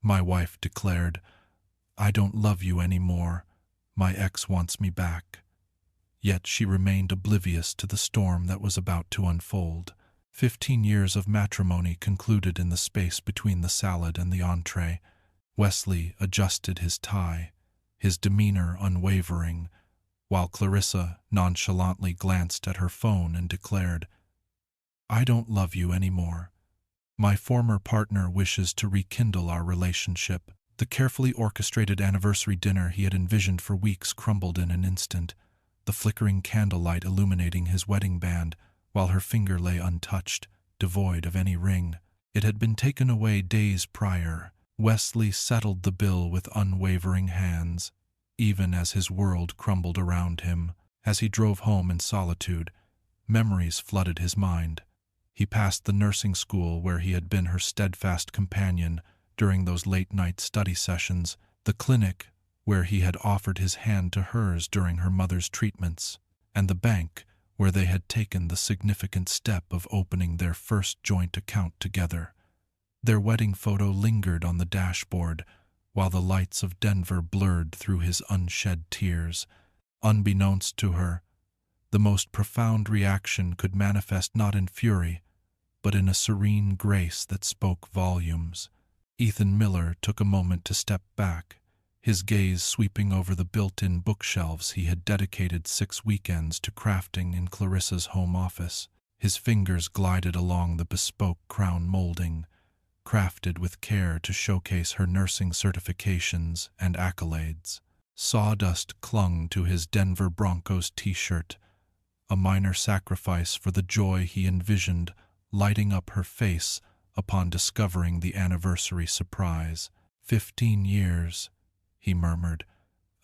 My wife declared, "I don't love you anymore. My ex wants me back." Yet she remained oblivious to the storm that was about to unfold. 15 years of matrimony concluded in the space between the salad and the entree. Wesley adjusted his tie, his demeanor unwavering, while Clarissa nonchalantly glanced at her phone and declared, "I don't love you anymore. My former partner wishes to rekindle our relationship." The carefully orchestrated anniversary dinner he had envisioned for weeks crumbled in an instant, the flickering candlelight illuminating his wedding band, while her finger lay untouched, devoid of any ring. It had been taken away days prior. Wesley settled the bill with unwavering hands, even as his world crumbled around him. As he drove home in solitude, memories flooded his mind. He passed the nursing school where he had been her steadfast companion during those late-night study sessions, the clinic where he had offered his hand to hers during her mother's treatments, and the bank where they had taken the significant step of opening their first joint account together. Their wedding photo lingered on the dashboard, while the lights of Denver blurred through his unshed tears. Unbeknownst to her, the most profound reaction could manifest not in fury, but in a serene grace that spoke volumes. Ethan Miller took a moment to step back, his gaze sweeping over the built-in bookshelves he had dedicated 6 weekends to crafting in Clarissa's home office. His fingers glided along the bespoke crown molding, crafted with care to showcase her nursing certifications and accolades. Sawdust clung to his Denver Broncos t-shirt, a minor sacrifice for the joy he envisioned lighting up her face upon discovering the anniversary surprise. 15 years, he murmured,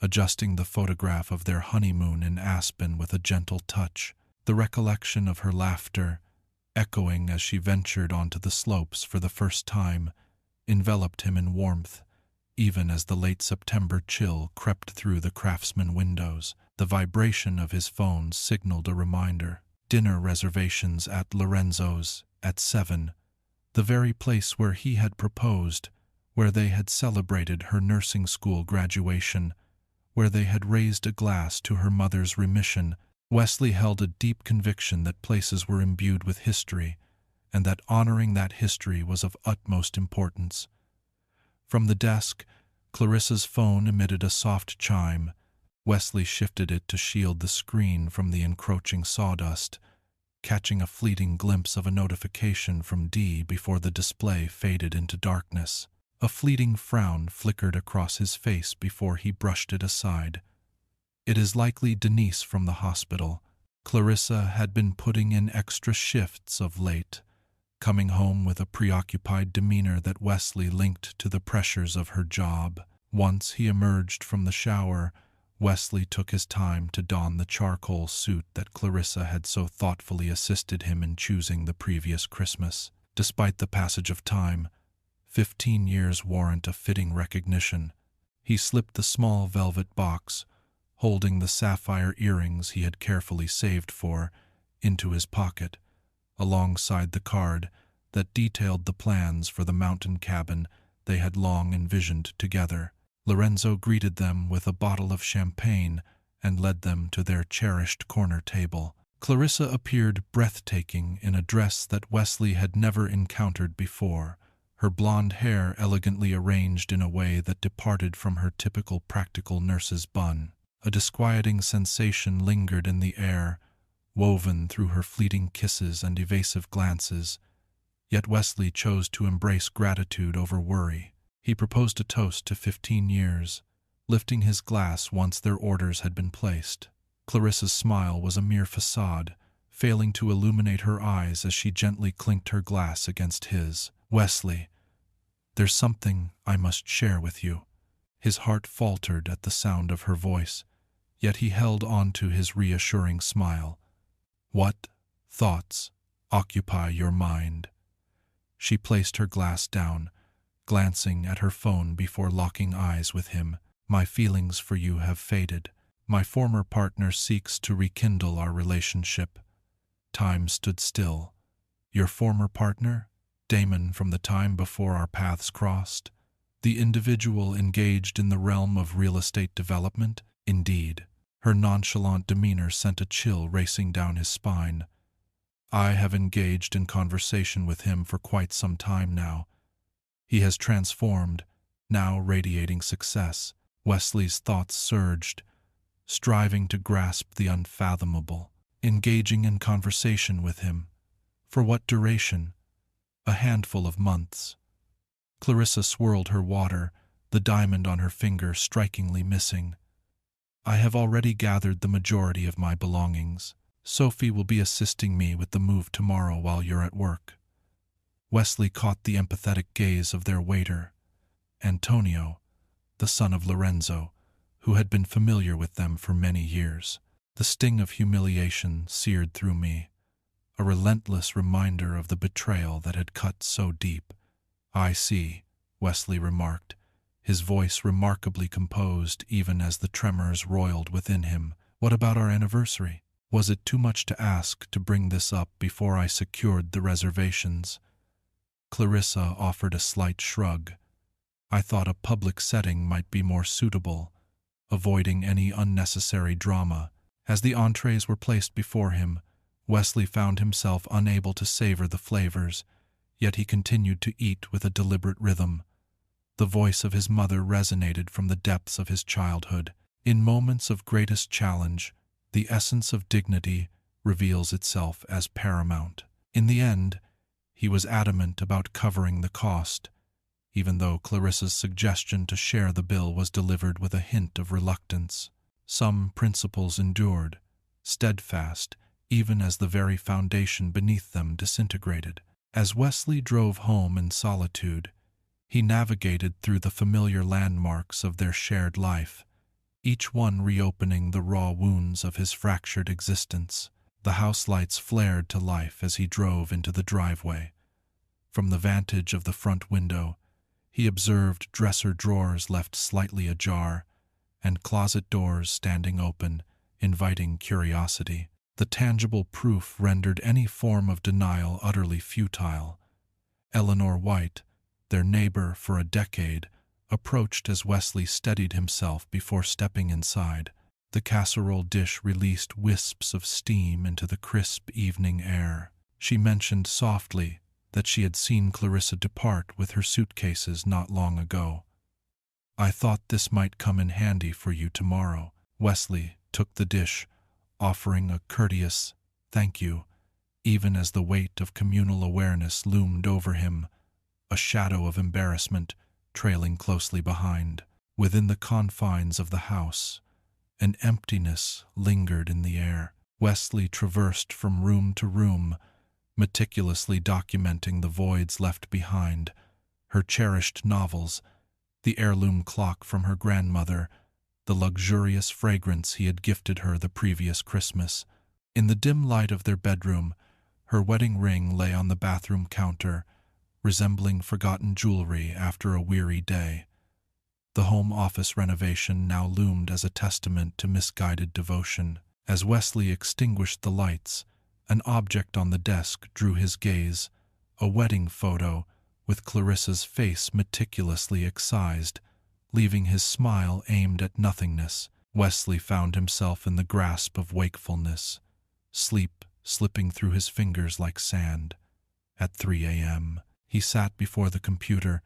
adjusting the photograph of their honeymoon in Aspen with a gentle touch. The recollection of her laughter, echoing as she ventured onto the slopes for the first time, enveloped him in warmth, even as the late September chill crept through the Craftsman windows. The vibration of his phone signaled a reminder. Dinner reservations at Lorenzo's at 7, the very place where he had proposed, where they had celebrated her nursing school graduation, where they had raised a glass to her mother's remission. Wesley held a deep conviction that places were imbued with history, and that honoring that history was of utmost importance. From the desk, Clarissa's phone emitted a soft chime. Wesley shifted it to shield the screen from the encroaching sawdust, catching a fleeting glimpse of a notification from Dee before the display faded into darkness. A fleeting frown flickered across his face before he brushed it aside. It is likely Denise from the hospital. Clarissa had been putting in extra shifts of late, coming home with a preoccupied demeanor that Wesley linked to the pressures of her job. Once he emerged from the shower, Wesley took his time to don the charcoal suit that Clarissa had so thoughtfully assisted him in choosing the previous Christmas. Despite the passage of time, 15 years warrant a fitting recognition. He slipped the small velvet box, holding the sapphire earrings he had carefully saved for, into his pocket, alongside the card that detailed the plans for the mountain cabin they had long envisioned together. Lorenzo greeted them with a bottle of champagne and led them to their cherished corner table. Clarissa appeared breathtaking in a dress that Wesley had never encountered before, her blonde hair elegantly arranged in a way that departed from her typical practical nurse's bun. A disquieting sensation lingered in the air, woven through her fleeting kisses and evasive glances, yet Wesley chose to embrace gratitude over worry. He proposed a toast to 15 years, lifting his glass once their orders had been placed. Clarissa's smile was a mere facade, failing to illuminate her eyes as she gently clinked her glass against his. "Wesley, there's something I must share with you." His heart faltered at the sound of her voice, yet he held on to his reassuring smile. "What thoughts occupy your mind?" She placed her glass down, glancing at her phone before locking eyes with him. "My feelings for you have faded. My former partner seeks to rekindle our relationship." Time stood still. "Your former partner? Damon from the time before our paths crossed?" The individual engaged in the realm of real estate development? Indeed. Her nonchalant demeanor sent a chill racing down his spine. I have engaged in conversation with him for quite some time now. He has transformed, now radiating success. Wesley's thoughts surged, striving to grasp the unfathomable. Engaging in conversation with him. For what duration? A handful of months. Clarissa swirled her water, the diamond on her finger strikingly missing. I have already gathered the majority of my belongings. Sophie will be assisting me with the move tomorrow while you're at work. Wesley caught the empathetic gaze of their waiter, Antonio, the son of Lorenzo, who had been familiar with them for many years. The sting of humiliation seared through me, a relentless reminder of the betrayal that had cut so deep. I see, Wesley remarked, his voice remarkably composed even as the tremors roiled within him. What about our anniversary? Was it too much to ask to bring this up before I secured the reservations? Clarissa offered a slight shrug. I thought a public setting might be more suitable, avoiding any unnecessary drama. As the entrees were placed before him, Wesley found himself unable to savor the flavors, yet he continued to eat with a deliberate rhythm. The voice of his mother resonated from the depths of his childhood. In moments of greatest challenge, the essence of dignity reveals itself as paramount. In the end, he was adamant about covering the cost, even though Clarissa's suggestion to share the bill was delivered with a hint of reluctance. Some principles endured, steadfast, even as the very foundation beneath them disintegrated. As Wesley drove home in solitude, he navigated through the familiar landmarks of their shared life, each one reopening the raw wounds of his fractured existence. The house lights flared to life as he drove into the driveway. From the vantage of the front window, he observed dresser drawers left slightly ajar and closet doors standing open, inviting curiosity. The tangible proof rendered any form of denial utterly futile. Eleanor White, their neighbor for a decade, approached as Wesley steadied himself before stepping inside. The casserole dish released wisps of steam into the crisp evening air. She mentioned softly that she had seen Clarissa depart with her suitcases not long ago. I thought this might come in handy for you tomorrow. Wesley took the dish, offering a courteous thank you, even as the weight of communal awareness loomed over him, a shadow of embarrassment trailing closely behind. Within the confines of the house, an emptiness lingered in the air. Wesley traversed from room to room, meticulously documenting the voids left behind, her cherished novels, the heirloom clock from her grandmother, the luxurious fragrance he had gifted her the previous Christmas. In the dim light of their bedroom, her wedding ring lay on the bathroom counter, resembling forgotten jewelry after a weary day. The home office renovation now loomed as a testament to misguided devotion. As Wesley extinguished the lights, an object on the desk drew his gaze, a wedding photo with Clarissa's face meticulously excised, leaving his smile aimed at nothingness. Wesley found himself in the grasp of wakefulness, sleep slipping through his fingers like sand. At 3 a.m., he sat before the computer,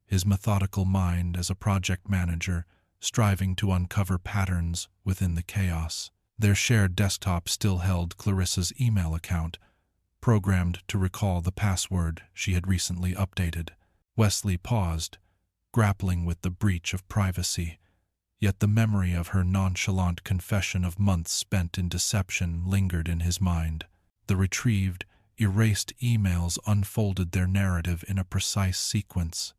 his methodical mind as a project manager, striving to uncover patterns within the chaos. Their shared desktop still held Clarissa's email account, programmed to recall the password she had recently updated. Wesley paused, grappling with the breach of privacy, yet the memory of her nonchalant confession of months spent in deception lingered in his mind. The retrieved, erased emails unfolded their narrative in a precise sequence.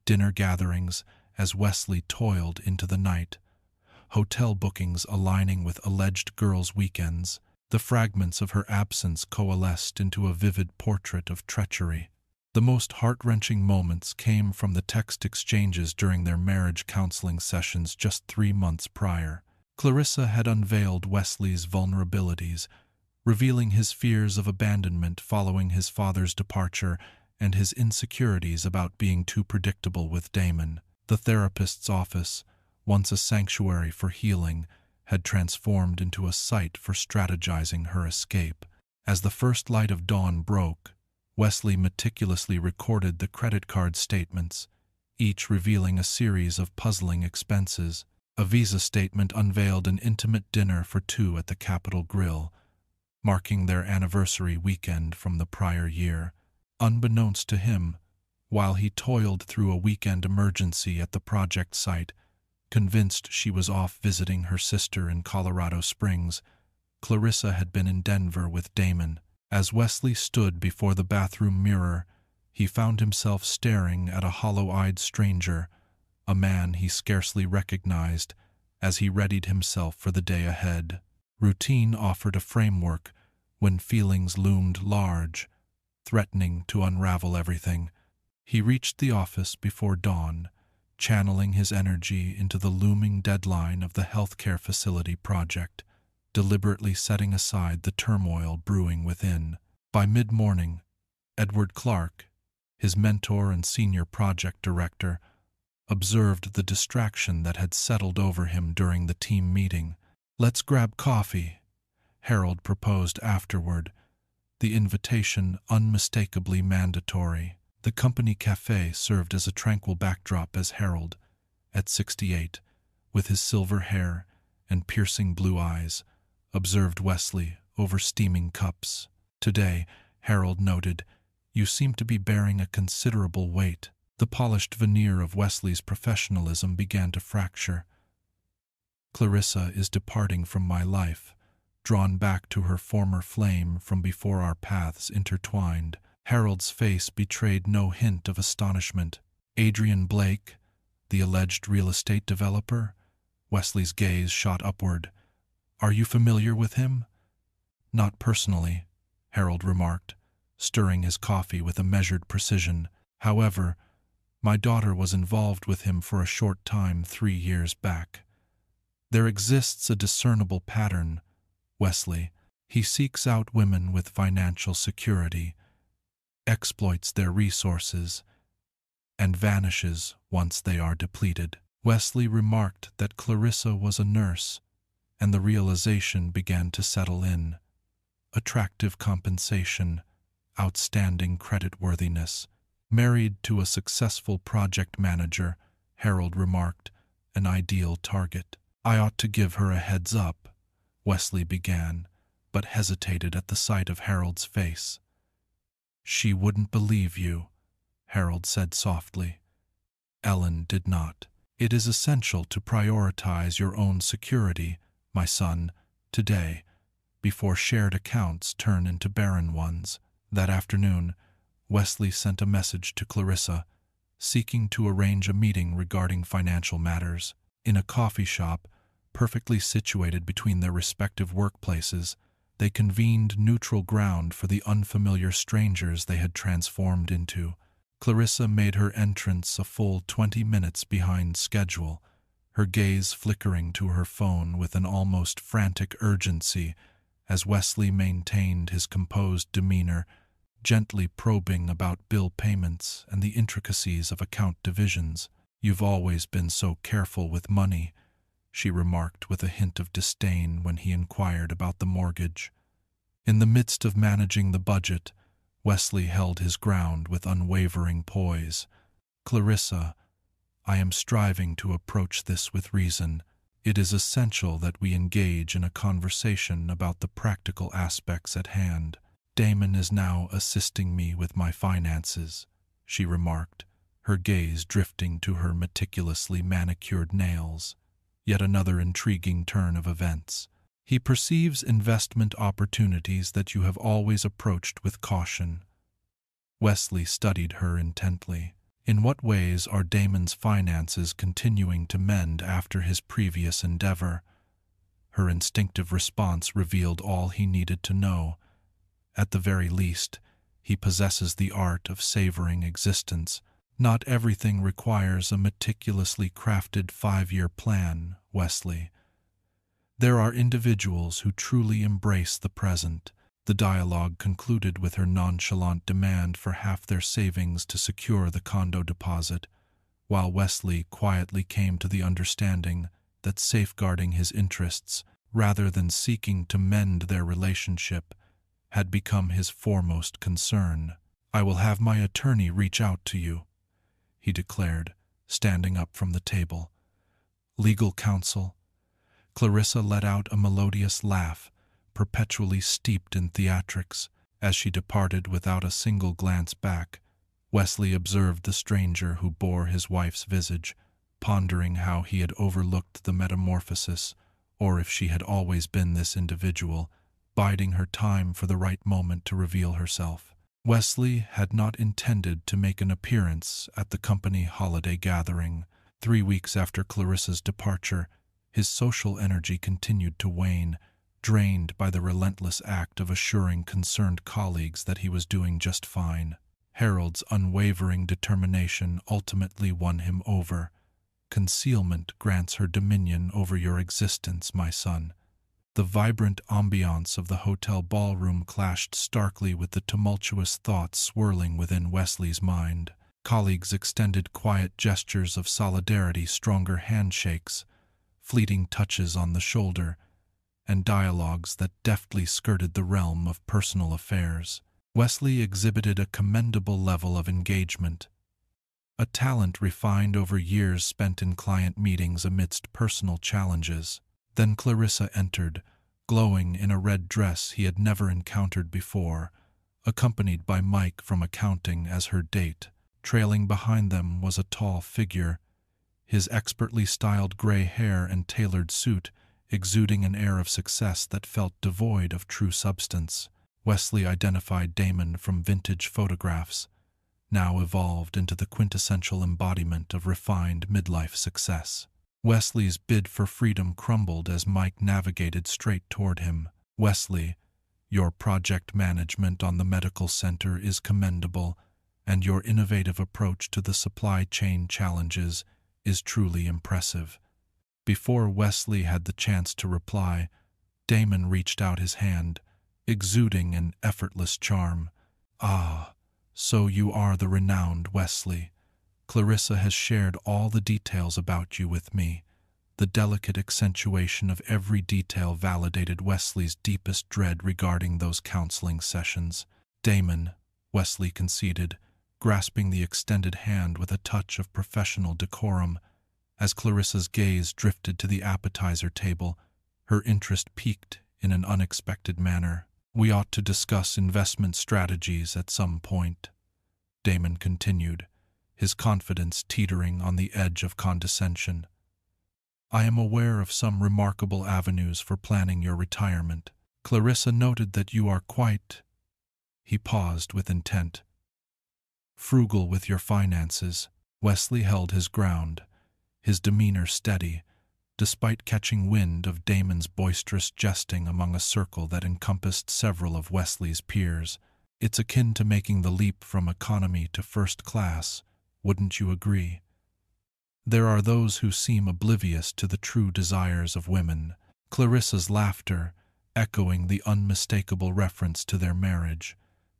Dinner gatherings as Wesley toiled into the night, hotel bookings aligning with alleged girls' weekends. The fragments of her absence coalesced into a vivid portrait of treachery. The most heart-wrenching moments came from the text exchanges during their marriage counseling sessions just 3 months prior. Clarissa had unveiled Wesley's vulnerabilities, revealing his fears of abandonment following his father's departure and his insecurities about being too predictable with Damon. The therapist's office, once a sanctuary for healing, had transformed into a site for strategizing her escape. As the first light of dawn broke, Wesley meticulously recorded the credit card statements, each revealing a series of puzzling expenses. A Visa statement unveiled an intimate dinner for two at the Capitol Grill, marking their anniversary weekend from the prior year. Unbeknownst to him, while he toiled through a weekend emergency at the project site, convinced she was off visiting her sister in Colorado Springs, Clarissa had been in Denver with Damon. As Wesley stood before the bathroom mirror, he found himself staring at a hollow-eyed stranger, a man he scarcely recognized, as he readied himself for the day ahead. Routine offered a framework when feelings loomed large, threatening to unravel everything. He reached the office before dawn, channeling his energy into the looming deadline of the healthcare facility project, deliberately setting aside the turmoil brewing within. By mid-morning, Edward Clark, his mentor and senior project director, observed the distraction that had settled over him during the team meeting. "Let's grab coffee," Harold proposed afterward, the invitation unmistakably mandatory. The company cafe served as a tranquil backdrop as Harold, at 68, with his silver hair and piercing blue eyes, observed Wesley over steaming cups. "Today," Harold noted, "you seem to be bearing a considerable weight." The polished veneer of Wesley's professionalism began to fracture. "Clarissa is departing from my life, drawn back to her former flame from before our paths intertwined." Harold's face betrayed no hint of astonishment. "Adrian Blake, the alleged real estate developer?" Wesley's gaze shot upward. "Are you familiar with him?" "Not personally," Harold remarked, stirring his coffee with a measured precision. "However, my daughter was involved with him for a short time 3 years back. There exists a discernible pattern, Wesley. He seeks out women with financial security, exploits their resources, and vanishes once they are depleted." Wesley remarked that Clarissa was a nurse, and the realization began to settle in. Attractive compensation, outstanding creditworthiness, married to a successful project manager, Harold remarked, an ideal target. "I ought to give her a heads up," Wesley began, but hesitated at the sight of Harold's face. "She wouldn't believe you," Harold said softly. Ellen did not. "It is essential to prioritize your own security, my son, today, before shared accounts turn into barren ones." That afternoon, Wesley sent a message to Clarissa, seeking to arrange a meeting regarding financial matters. In a coffee shop, perfectly situated between their respective workplaces, they convened neutral ground for the unfamiliar strangers they had transformed into. Clarissa made her entrance a full 20 minutes behind schedule, her gaze flickering to her phone with an almost frantic urgency as Wesley maintained his composed demeanor, gently probing about bill payments and the intricacies of account divisions. "You've always been so careful with money," she remarked with a hint of disdain when he inquired about the mortgage. In the midst of managing the budget, Wesley held his ground with unwavering poise. "Clarissa, I am striving to approach this with reason. It is essential that we engage in a conversation about the practical aspects at hand. Damon is now assisting me with my finances," she remarked, her gaze drifting to her meticulously manicured nails. Yet another intriguing turn of events. "He perceives investment opportunities that you have always approached with caution." Wesley studied her intently. "In what ways are Damon's finances continuing to mend after his previous endeavor?" Her instinctive response revealed all he needed to know. At the very least, he possesses the art of savoring existence. "Not everything requires a meticulously crafted 5-year plan, Wesley. There are individuals who truly embrace the present. The dialogue concluded with her nonchalant demand for half their savings to secure the condo deposit, while Wesley quietly came to the understanding that safeguarding his interests, rather than seeking to mend their relationship, had become his foremost concern. "I will have my attorney reach out to you," he declared, standing up from the table. "Legal counsel?" Clarissa let out a melodious laugh, perpetually steeped in theatrics. As she departed without a single glance back, Wesley observed the stranger who bore his wife's visage, pondering how he had overlooked the metamorphosis, or if she had always been this individual, biding her time for the right moment to reveal herself. Wesley had not intended to make an appearance at the company holiday gathering. 3 weeks after Clarissa's departure, his social energy continued to wane, drained by the relentless act of assuring concerned colleagues that he was doing just fine. Harold's unwavering determination ultimately won him over. "Concealment grants her dominion over your existence, my son." The vibrant ambiance of the hotel ballroom clashed starkly with the tumultuous thoughts swirling within Wesley's mind. Colleagues extended quiet gestures of solidarity, stronger handshakes, fleeting touches on the shoulder, and dialogues that deftly skirted the realm of personal affairs. Wesley exhibited a commendable level of engagement, a talent refined over years spent in client meetings amidst personal challenges. Then Clarissa entered, glowing in a red dress he had never encountered before, accompanied by Mike from accounting as her date. Trailing behind them was a tall figure, his expertly styled gray hair and tailored suit exuding an air of success that felt devoid of true substance. Wesley identified Damon from vintage photographs, now evolved into the quintessential embodiment of refined midlife success. Wesley's bid for freedom crumbled as Mike navigated straight toward him. "Wesley, your project management on the medical center is commendable, and your innovative approach to the supply chain challenges is truly impressive." Before Wesley had the chance to reply, Damon reached out his hand, exuding an effortless charm. "Ah, so you are the renowned Wesley. Clarissa has shared all the details about you with me." The delicate accentuation of every detail validated Wesley's deepest dread regarding those counseling sessions. "Damon," Wesley conceded, grasping the extended hand with a touch of professional decorum. As Clarissa's gaze drifted to the appetizer table, her interest piqued in an unexpected manner. "We ought to discuss investment strategies at some point," Damon continued, his confidence teetering on the edge of condescension. "I am aware of some remarkable avenues for planning your retirement. Clarissa noted that you are quite—" He paused with intent. "Frugal with your finances." Wesley held his ground, his demeanor steady, despite catching wind of Damon's boisterous jesting among a circle that encompassed several of Wesley's peers. "It's akin to making the leap from economy to first class, wouldn't you agree? There are those who seem oblivious to the true desires of women." Clarissa's laughter, echoing the unmistakable reference to their marriage,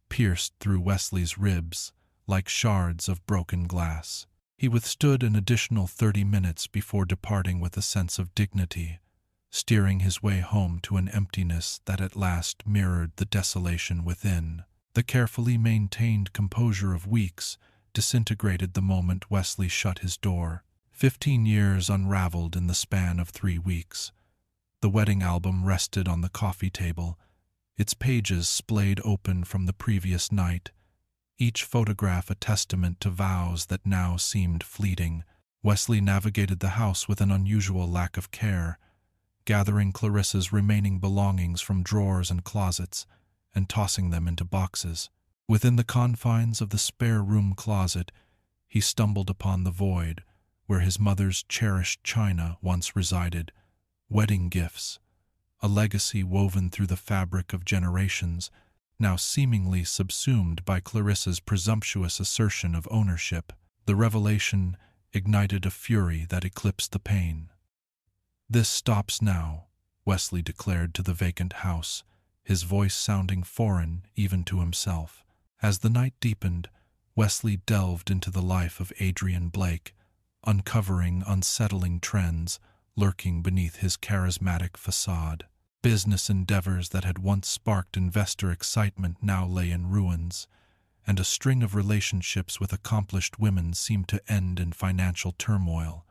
pierced through Wesley's ribs like shards of broken glass. He withstood an additional 30 minutes before departing with a sense of dignity, steering his way home to an emptiness that at last mirrored the desolation within. The carefully maintained composure of weeks disintegrated the moment Wesley shut his door. 15 years unraveled in the span of 3 weeks. The wedding album rested on the coffee table, its pages splayed open from the previous night, each photograph a testament to vows that now seemed fleeting. Wesley navigated the house with an unusual lack of care, gathering Clarissa's remaining belongings from drawers and closets and tossing them into boxes. Within the confines of the spare room closet, he stumbled upon the void where his mother's cherished china once resided, wedding gifts, a legacy woven through the fabric of generations, now seemingly subsumed by Clarissa's presumptuous assertion of ownership. The revelation ignited a fury that eclipsed the pain. "This stops now," Wesley declared to the vacant house, his voice sounding foreign even to himself. As the night deepened, Wesley delved into the life of Adrian Blake, uncovering unsettling trends lurking beneath his charismatic facade. Business endeavors that had once sparked investor excitement now lay in ruins, and a string of relationships with accomplished women seemed to end in financial turmoil.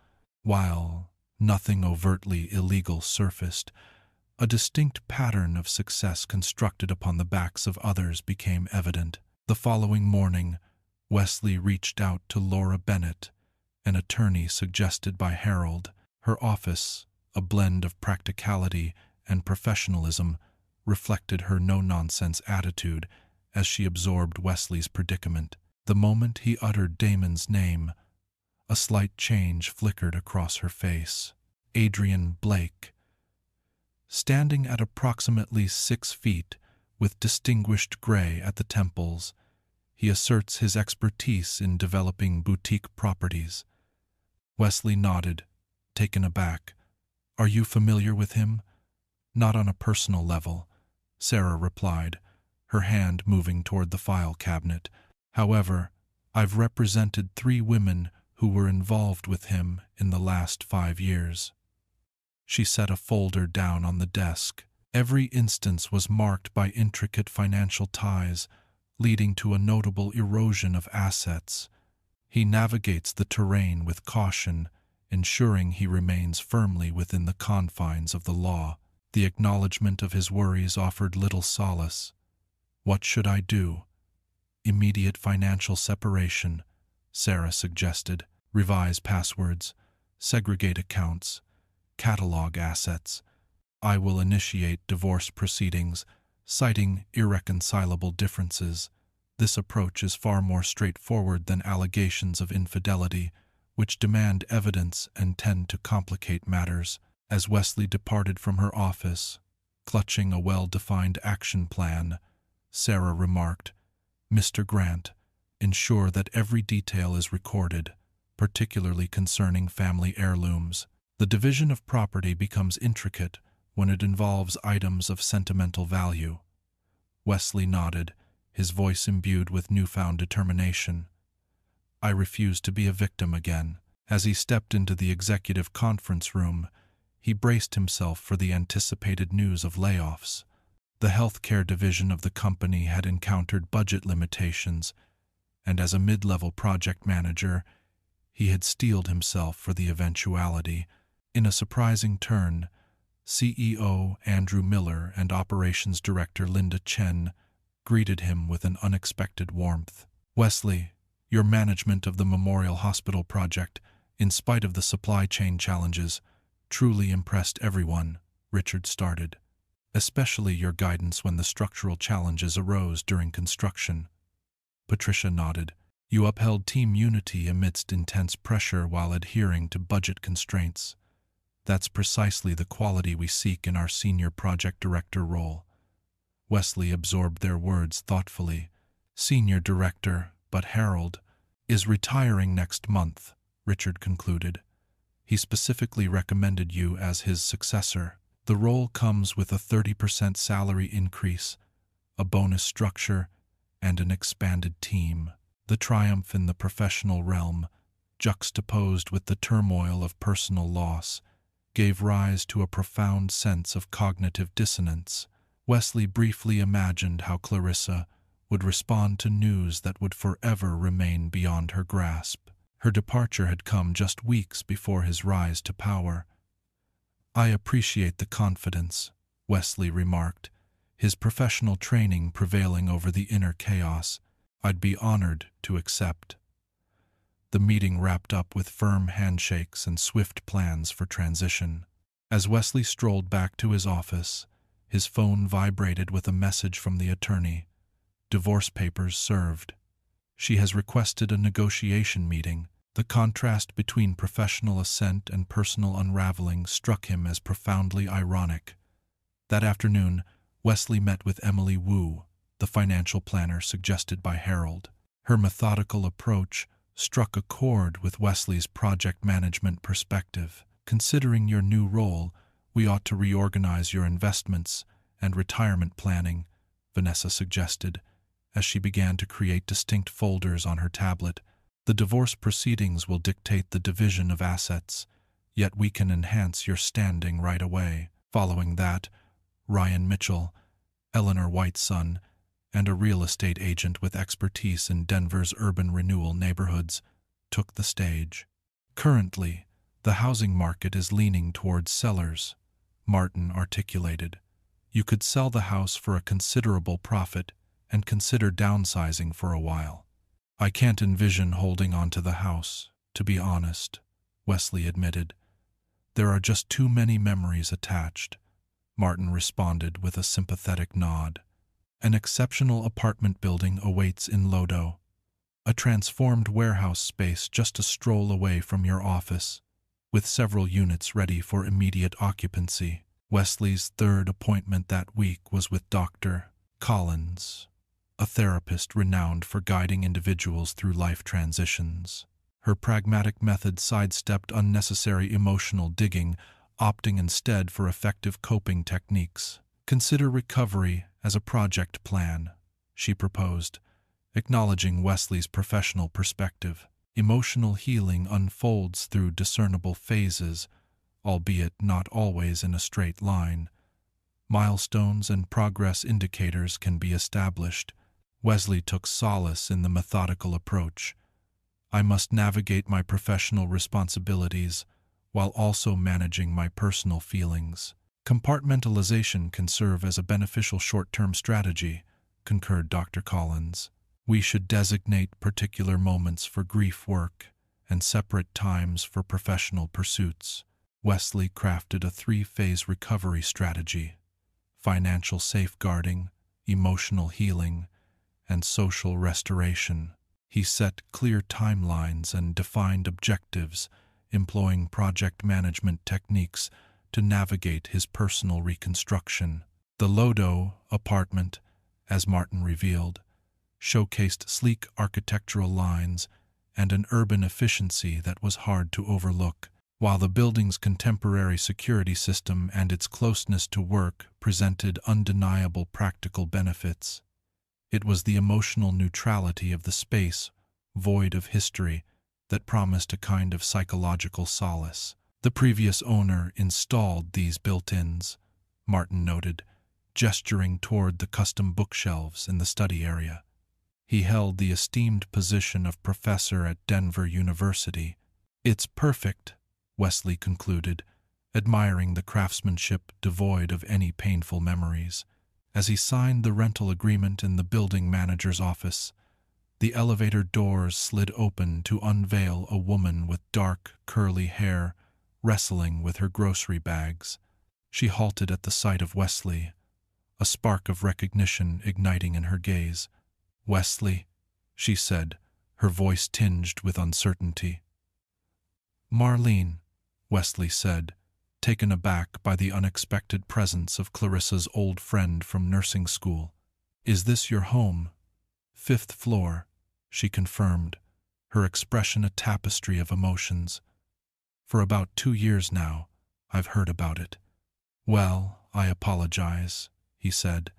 While nothing overtly illegal surfaced, a distinct pattern of success constructed upon the backs of others became evident. The following morning, Wesley reached out to Laura Bennett, an attorney suggested by Harold. Her office, a blend of practicality and professionalism, reflected her no-nonsense attitude as she absorbed Wesley's predicament. The moment he uttered Damon's name, a slight change flickered across her face. Adrian Blake. Standing at approximately 6 feet, with distinguished gray at the temples, he asserts his expertise in developing boutique properties. Wesley nodded, taken aback. "Are you familiar with him?" "Not on a personal level," Sarah replied, her hand moving toward the file cabinet. "However, I've represented 3 women who were involved with him in the last 5 years. She set a folder down on the desk. Every instance was marked by intricate financial ties, leading to a notable erosion of assets. He navigates the terrain with caution, ensuring he remains firmly within the confines of the law. The acknowledgement of his worries offered little solace. "What should I do?" "Immediate financial separation," Sarah suggested. "Revise passwords, segregate accounts, catalog assets. I will initiate divorce proceedings, citing irreconcilable differences. This approach is far more straightforward than allegations of infidelity, which demand evidence and tend to complicate matters." As Wesley departed from her office, clutching a well-defined action plan, Sarah remarked, "Mr. Grant, ensure that every detail is recorded, particularly concerning family heirlooms. The division of property becomes intricate when it involves items of sentimental value." Wesley nodded, his voice imbued with newfound determination. "I refuse to be a victim again." As he stepped into the executive conference room, he braced himself for the anticipated news of layoffs. The healthcare division of the company had encountered budget limitations, and as a mid-level project manager, he had steeled himself for the eventuality. In a surprising turn, CEO Andrew Miller and Operations Director Linda Chen greeted him with an unexpected warmth. "Wesley, your management of the Memorial Hospital project, in spite of the supply chain challenges, truly impressed everyone," Richard started. "Especially your guidance when the structural challenges arose during construction." Patricia nodded. "You upheld team unity amidst intense pressure while adhering to budget constraints. That's precisely the quality we seek in our senior project director role." Wesley absorbed their words thoughtfully. "Senior director, but Harold is retiring next month," Richard concluded. "He specifically recommended you as his successor. The role comes with a 30% salary increase, a bonus structure, and an expanded team." The triumph in the professional realm, juxtaposed with the turmoil of personal loss, gave rise to a profound sense of cognitive dissonance. Wesley briefly imagined how Clarissa would respond to news that would forever remain beyond her grasp. Her departure had come just weeks before his rise to power. "I appreciate the confidence," Wesley remarked, his professional training prevailing over the inner chaos. "I'd be honored to accept." The meeting wrapped up with firm handshakes and swift plans for transition. As Wesley strolled back to his office, his phone vibrated with a message from the attorney. "Divorce papers served. She has requested a negotiation meeting." The contrast between professional assent and personal unraveling struck him as profoundly ironic. That afternoon, Wesley met with Emily Wu, the financial planner suggested by Harold. Her methodical approach struck a chord with Wesley's project management perspective. "Considering your new role, we ought to reorganize your investments and retirement planning, Vanessa suggested, as she began to create distinct folders on her tablet. The divorce proceedings will dictate the division of assets, yet we can enhance your standing right away. Following that, Ryan Mitchell, Eleanor White's son, and a real estate agent with expertise in Denver's urban renewal neighborhoods took the stage. Currently, the housing market is leaning towards sellers, Martin articulated. You could sell the house for a considerable profit and consider downsizing for a while. I can't envision holding on to the house, to be honest, Wesley admitted. There are just too many memories attached, Martin responded with a sympathetic nod. An exceptional apartment building awaits in Lodo, a transformed warehouse space just a stroll away from your office, with several units ready for immediate occupancy. Wesley's third appointment that week was with Dr. Collins, a therapist renowned for guiding individuals through life transitions. Her pragmatic method sidestepped unnecessary emotional digging, opting instead for effective coping techniques. Consider recovery as a project plan, she proposed, acknowledging Wesley's professional perspective. Emotional healing unfolds through discernible phases, albeit not always in a straight line. Milestones and progress indicators can be established. Wesley took solace in the methodical approach. I must navigate my professional responsibilities while also managing my personal feelings. Compartmentalization can serve as a beneficial short-term strategy, concurred Dr. Collins. We should designate particular moments for grief work and separate times for professional pursuits. Wesley crafted a 3-phase recovery strategy: financial safeguarding, emotional healing, and social restoration. He set clear timelines and defined objectives, employing project management techniques to navigate his personal reconstruction. The Lodo apartment, as Martin revealed, showcased sleek architectural lines and an urban efficiency that was hard to overlook, while the building's contemporary security system and its closeness to work presented undeniable practical benefits. It was the emotional neutrality of the space, void of history, that promised a kind of psychological solace. The previous owner installed these built-ins, Martin noted, gesturing toward the custom bookshelves in the study area. He held the esteemed position of professor at Denver University. It's perfect, Wesley concluded, admiring the craftsmanship devoid of any painful memories. As he signed the rental agreement in the building manager's office, the elevator doors slid open to unveil a woman with dark, curly hair, wrestling with her grocery bags. She halted at the sight of Wesley, a spark of recognition igniting in her gaze. "Wesley," she said, her voice tinged with uncertainty. "Marlene," Wesley said, taken aback by the unexpected presence of Clarissa's old friend from nursing school. "Is this your home?" "5th floor," she confirmed, her expression a tapestry of emotions. "For about 2 years now, I've heard about it." "Well, I apologize," he said,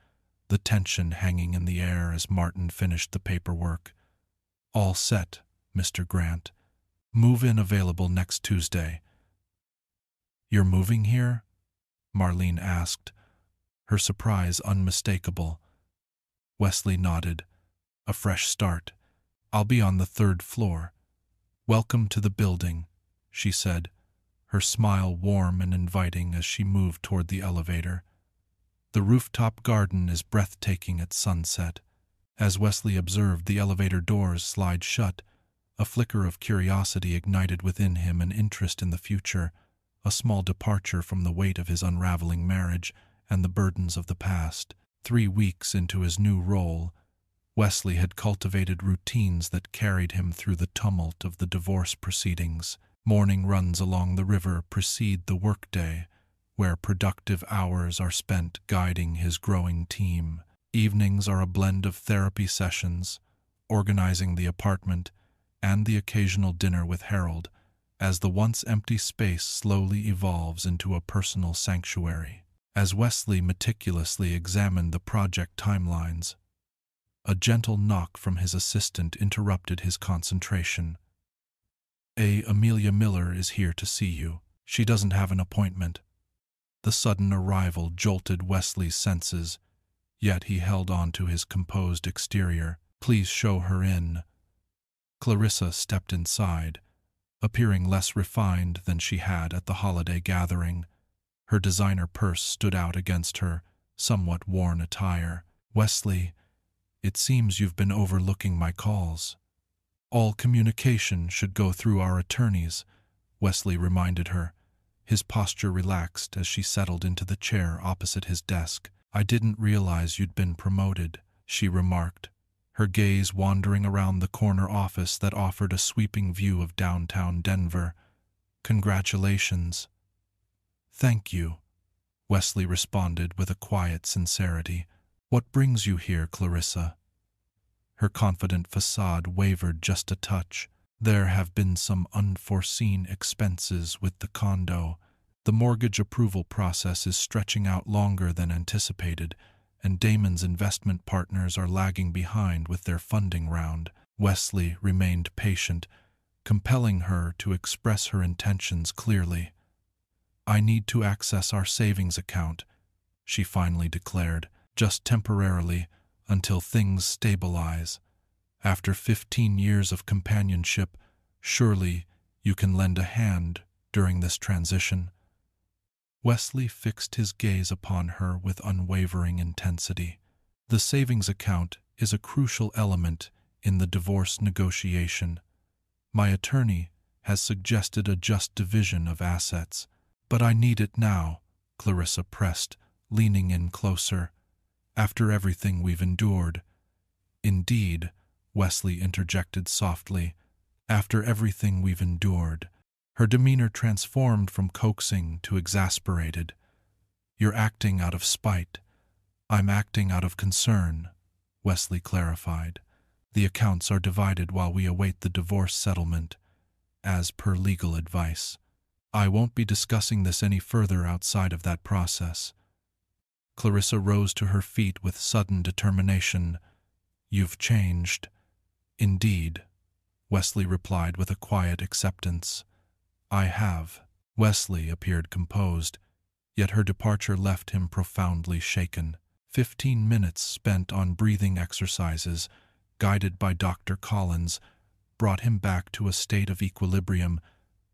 the tension hanging in the air as Martin finished the paperwork. "All set, Mr. Grant. Move-in available next Tuesday." "You're moving here?" Marlene asked, her surprise unmistakable. Wesley nodded. "A fresh start. I'll be on the 3rd floor. Welcome to the building," she said, her smile warm and inviting as she moved toward the elevator. The rooftop garden is breathtaking at sunset. As Wesley observed the elevator doors slide shut, a flicker of curiosity ignited within him an interest in the future, a small departure from the weight of his unraveling marriage and the burdens of the past. 3 weeks into his new role, Wesley had cultivated routines that carried him through the tumult of the divorce proceedings. Morning runs along the river precede the workday, where productive hours are spent guiding his growing team. Evenings are a blend of therapy sessions, organizing the apartment, and the occasional dinner with Harold, as the once empty space slowly evolves into a personal sanctuary. As Wesley meticulously examined the project timelines, a gentle knock from his assistant interrupted his concentration. Amelia Miller is here to see you. She doesn't have an appointment." The sudden arrival jolted Wesley's senses, yet he held on to his composed exterior. "Please show her in." Clarissa stepped inside, appearing less refined than she had at the holiday gathering. Her designer purse stood out against her somewhat worn attire. "Wesley, it seems you've been overlooking my calls. All communication should go through our attorneys," Wesley reminded her. His posture relaxed as she settled into the chair opposite his desk. "I didn't realize you'd been promoted," she remarked, her gaze wandering around the corner office that offered a sweeping view of downtown Denver. "Congratulations." "Thank you," Wesley responded with a quiet sincerity. "What brings you here, Clarissa?" Her confident facade wavered just a touch. "There have been some unforeseen expenses with the condo. The mortgage approval process is stretching out longer than anticipated, and Damon's investment partners are lagging behind with their funding round." Wesley remained patient, compelling her to express her intentions clearly. "I need to access our savings account," she finally declared, "just temporarily, until things stabilize. After 15 years of companionship, surely you can lend a hand during this transition." Wesley fixed his gaze upon her with unwavering intensity. "The savings account is a crucial element in the divorce negotiation. My attorney has suggested a just division of assets, but I need it now," Clarissa pressed, leaning in closer. "After everything we've endured." "Indeed," Wesley interjected softly, "after everything we've endured." Her demeanor transformed from coaxing to exasperated. "You're acting out of spite." "I'm acting out of concern," Wesley clarified. "The accounts are divided while we await the divorce settlement, as per legal advice. I won't be discussing this any further outside of that process." Clarissa rose to her feet with sudden determination. "You've changed." "Indeed," Wesley replied with a quiet acceptance. "I have." Wesley appeared composed, yet her departure left him profoundly shaken. 15 minutes spent on breathing exercises, guided by Dr. Collins, brought him back to a state of equilibrium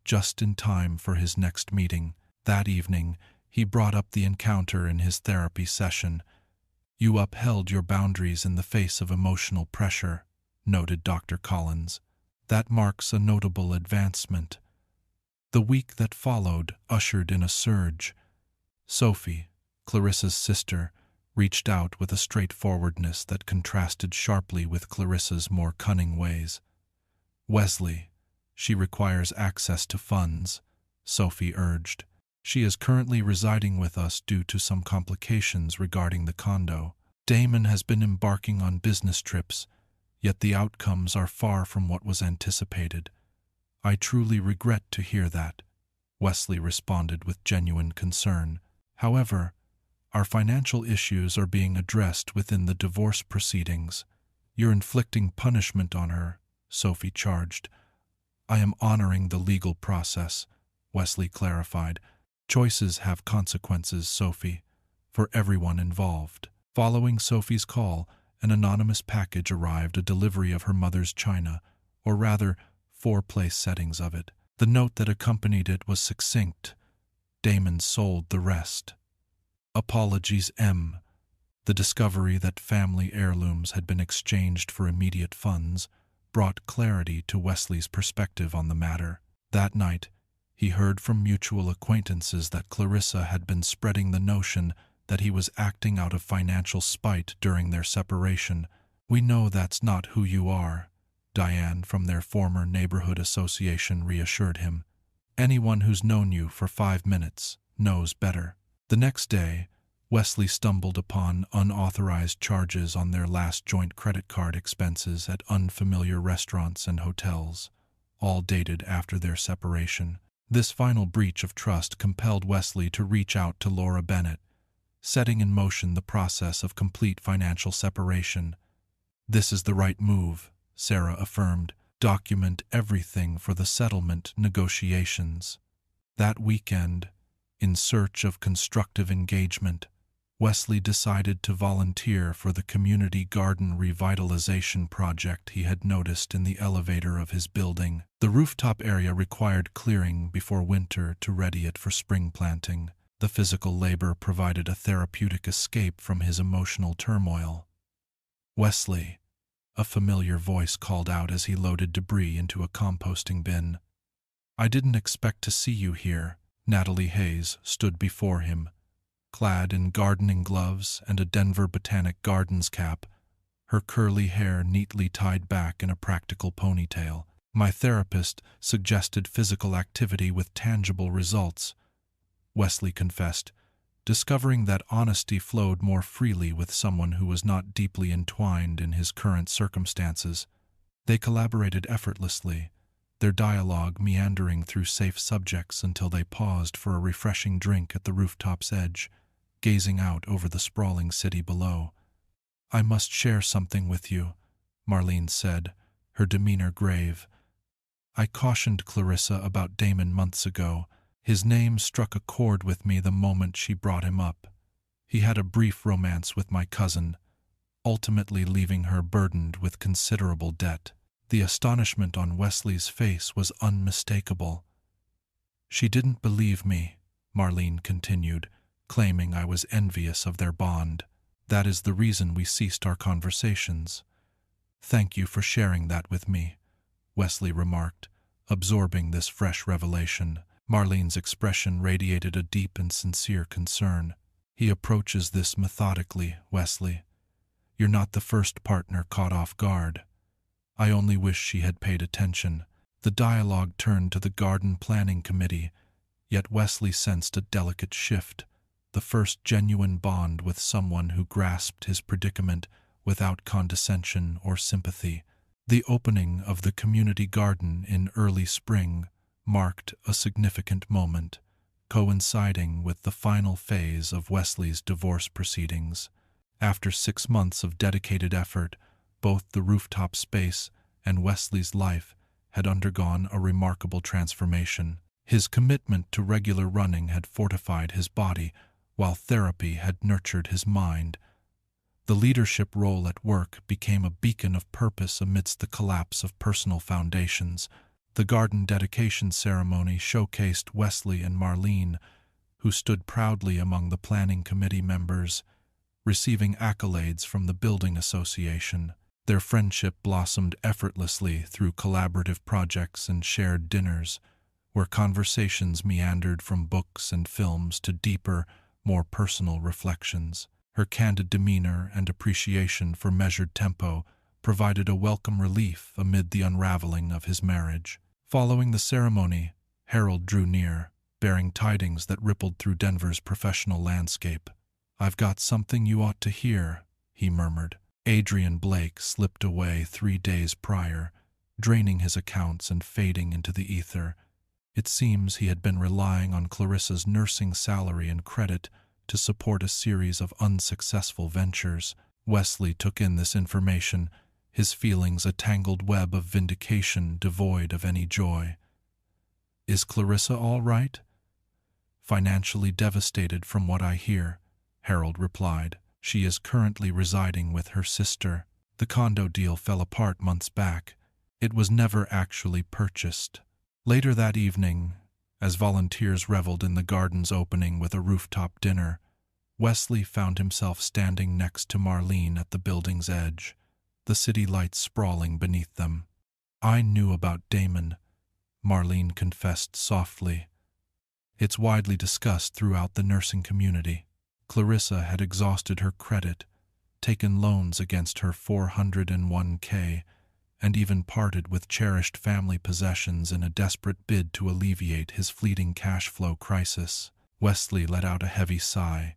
just in time for his next meeting. That evening, he brought up the encounter in his therapy session. "You upheld your boundaries in the face of emotional pressure," noted Dr. Collins. "That marks a notable advancement." The week that followed ushered in a surge. Sophie, Clarissa's sister, reached out with a straightforwardness that contrasted sharply with Clarissa's more cunning ways. "Wesley, she requires access to funds," Sophie urged. "She is currently residing with us due to some complications regarding the condo. Damon has been embarking on business trips, yet the outcomes are far from what was anticipated." "I truly regret to hear that," Wesley responded with genuine concern. "However, our financial issues are being addressed within the divorce proceedings." "You're inflicting punishment on her," Sophie charged. "I am honoring the legal process," Wesley clarified. "Choices have consequences, Sophie, for everyone involved." Following Sophie's call, an anonymous package arrived, a delivery of her mother's china, or rather, 4 place settings of it. The note that accompanied it was succinct. "Damon sold the rest. Apologies, M." The discovery that family heirlooms had been exchanged for immediate funds brought clarity to Wesley's perspective on the matter. That night, he heard from mutual acquaintances that Clarissa had been spreading the notion that he was acting out of financial spite during their separation. "We know that's not who you are," Diane from their former neighborhood association reassured him. "Anyone who's known you for 5 minutes knows better." The next day, Wesley stumbled upon unauthorized charges on their last joint credit card expenses at unfamiliar restaurants and hotels, all dated after their separation. This final breach of trust compelled Wesley to reach out to Laura Bennett, setting in motion the process of complete financial separation. "This is the right move," Sarah affirmed. "Document everything for the settlement negotiations." That weekend, in search of constructive engagement, Wesley decided to volunteer for the community garden revitalization project he had noticed in the elevator of his building. The rooftop area required clearing before winter to ready it for spring planting. The physical labor provided a therapeutic escape from his emotional turmoil. "Wesley," a familiar voice called out as he loaded debris into a composting bin. "I didn't expect to see you here." Natalie Hayes stood before him, clad in gardening gloves and a Denver Botanic Gardens cap, her curly hair neatly tied back in a practical ponytail. "My therapist suggested physical activity with tangible results," Wesley confessed, discovering that honesty flowed more freely with someone who was not deeply entwined in his current circumstances. They collaborated effortlessly, their dialogue meandering through safe subjects until they paused for a refreshing drink at the rooftop's edge, gazing out over the sprawling city below. "I must share something with you," Marlene said, her demeanor grave. "I cautioned Clarissa about Damon months ago. His name struck a chord with me the moment she brought him up. He had a brief romance with my cousin, ultimately leaving her burdened with considerable debt." The astonishment on Wesley's face was unmistakable. "She didn't believe me," Marlene continued, claiming I was envious of their bond. "That is the reason we ceased our conversations." "Thank you for sharing that with me," Wesley remarked, absorbing this fresh revelation. Marlene's expression radiated a deep and sincere concern. "He approaches this methodically, Wesley. You're not the first partner caught off guard. I only wish she had paid attention." The dialogue turned to the garden planning committee, yet Wesley sensed a delicate shift, the first genuine bond with someone who grasped his predicament without condescension or sympathy. The opening of the community garden in early spring marked a significant moment, coinciding with the final phase of Wesley's divorce proceedings. After 6 months of dedicated effort, both the rooftop space and Wesley's life had undergone a remarkable transformation. His commitment to regular running had fortified his body, while therapy had nurtured his mind. The leadership role at work became a beacon of purpose amidst the collapse of personal foundations. The garden dedication ceremony showcased Wesley and Marlene, who stood proudly among the planning committee members, receiving accolades from the building association. Their friendship blossomed effortlessly through collaborative projects and shared dinners, where conversations meandered from books and films to deeper, more personal reflections. Her candid demeanor and appreciation for measured tempo provided a welcome relief amid the unraveling of his marriage. Following the ceremony, Harold drew near, bearing tidings that rippled through Denver's professional landscape. "I've got something you ought to hear," he murmured. Adrian Blake slipped away 3 days prior, draining his accounts and fading into the ether. It seems he had been relying on Clarissa's nursing salary and credit to support a series of unsuccessful ventures. Wesley took in this information, his feelings a tangled web of vindication devoid of any joy. "Is Clarissa all right?" "Financially devastated from what I hear," Harold replied. "She is currently residing with her sister. The condo deal fell apart months back. It was never actually purchased." Later that evening, as volunteers reveled in the garden's opening with a rooftop dinner, Wesley found himself standing next to Marlene at the building's edge, the city lights sprawling beneath them. "I knew about Damon," Marlene confessed softly. "It's widely discussed throughout the nursing community. Clarissa had exhausted her credit, taken loans against her 401k, and even parted with cherished family possessions in a desperate bid to alleviate his fleeting cash flow crisis." Wesley let out a heavy sigh,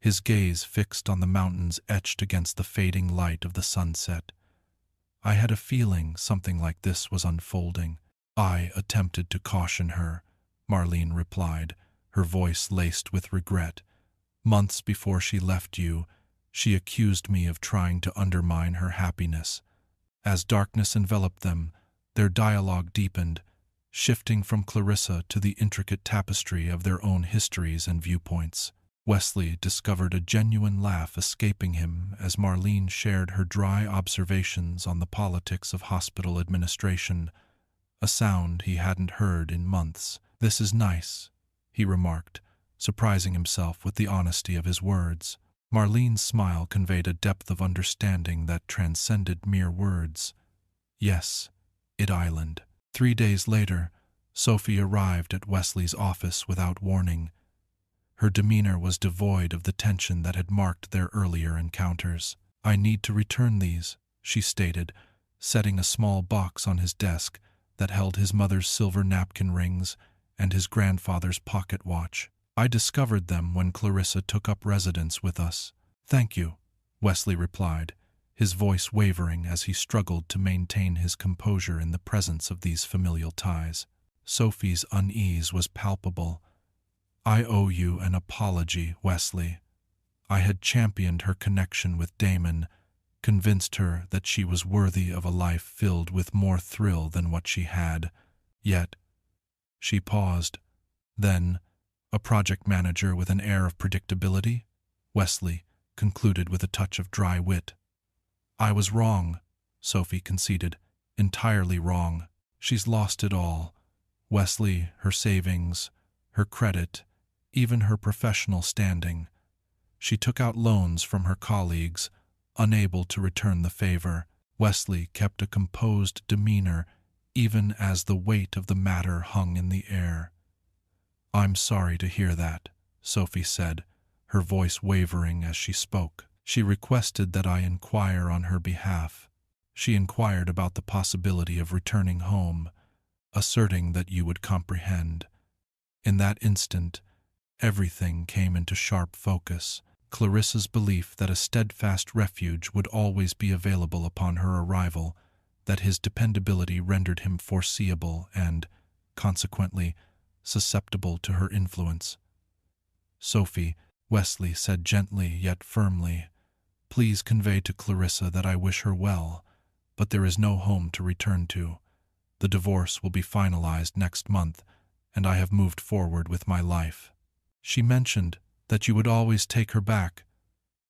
his gaze fixed on the mountains etched against the fading light of the sunset. "I had a feeling something like this was unfolding." "I attempted to caution her," Marlene replied, her voice laced with regret. Months before she left you, she accused me of trying to undermine her happiness. As darkness enveloped them, their dialogue deepened, shifting from Clarissa to the intricate tapestry of their own histories and viewpoints. Wesley discovered a genuine laugh escaping him as Marlene shared her dry observations on the politics of hospital administration, a sound he hadn't heard in months. "This is nice," he remarked, surprising himself with the honesty of his words. Marlene's smile conveyed a depth of understanding that transcended mere words. "Yes, it island." 3 days later, Sophie arrived at Wesley's office without warning. Her demeanor was devoid of the tension that had marked their earlier encounters. "I need to return these," she stated, setting a small box on his desk that held his mother's silver napkin rings and his grandfather's pocket watch. "I discovered them when Clarissa took up residence with us." "Thank you," Wesley replied, his voice wavering as he struggled to maintain his composure in the presence of these familial ties. Sophie's unease was palpable. "I owe you an apology, Wesley. I had championed her connection with Damon, convinced her that she was worthy of a life filled with more thrill than what she had. Yet," she paused. "Then, a project manager with an air of predictability?" Wesley concluded with a touch of dry wit. "I was wrong," Sophie conceded, "entirely wrong. She's lost it all. Wesley, her savings, her credit, even her professional standing. She took out loans from her colleagues, unable to return the favor." Wesley kept a composed demeanor even as the weight of the matter hung in the air. "I'm sorry to hear that," Sophie said, her voice wavering as she spoke. "She requested that I inquire on her behalf. She inquired about the possibility of returning home, asserting that you would comprehend." In that instant, everything came into sharp focus. Clarissa's belief that a steadfast refuge would always be available upon her arrival, that his dependability rendered him foreseeable and, consequently, susceptible to her influence. "Sophie," Wesley said gently yet firmly, "please convey to Clarissa that I wish her well, but there is no home to return to. The divorce will be finalized next month, and I have moved forward with my life." "She mentioned that you would always take her back,"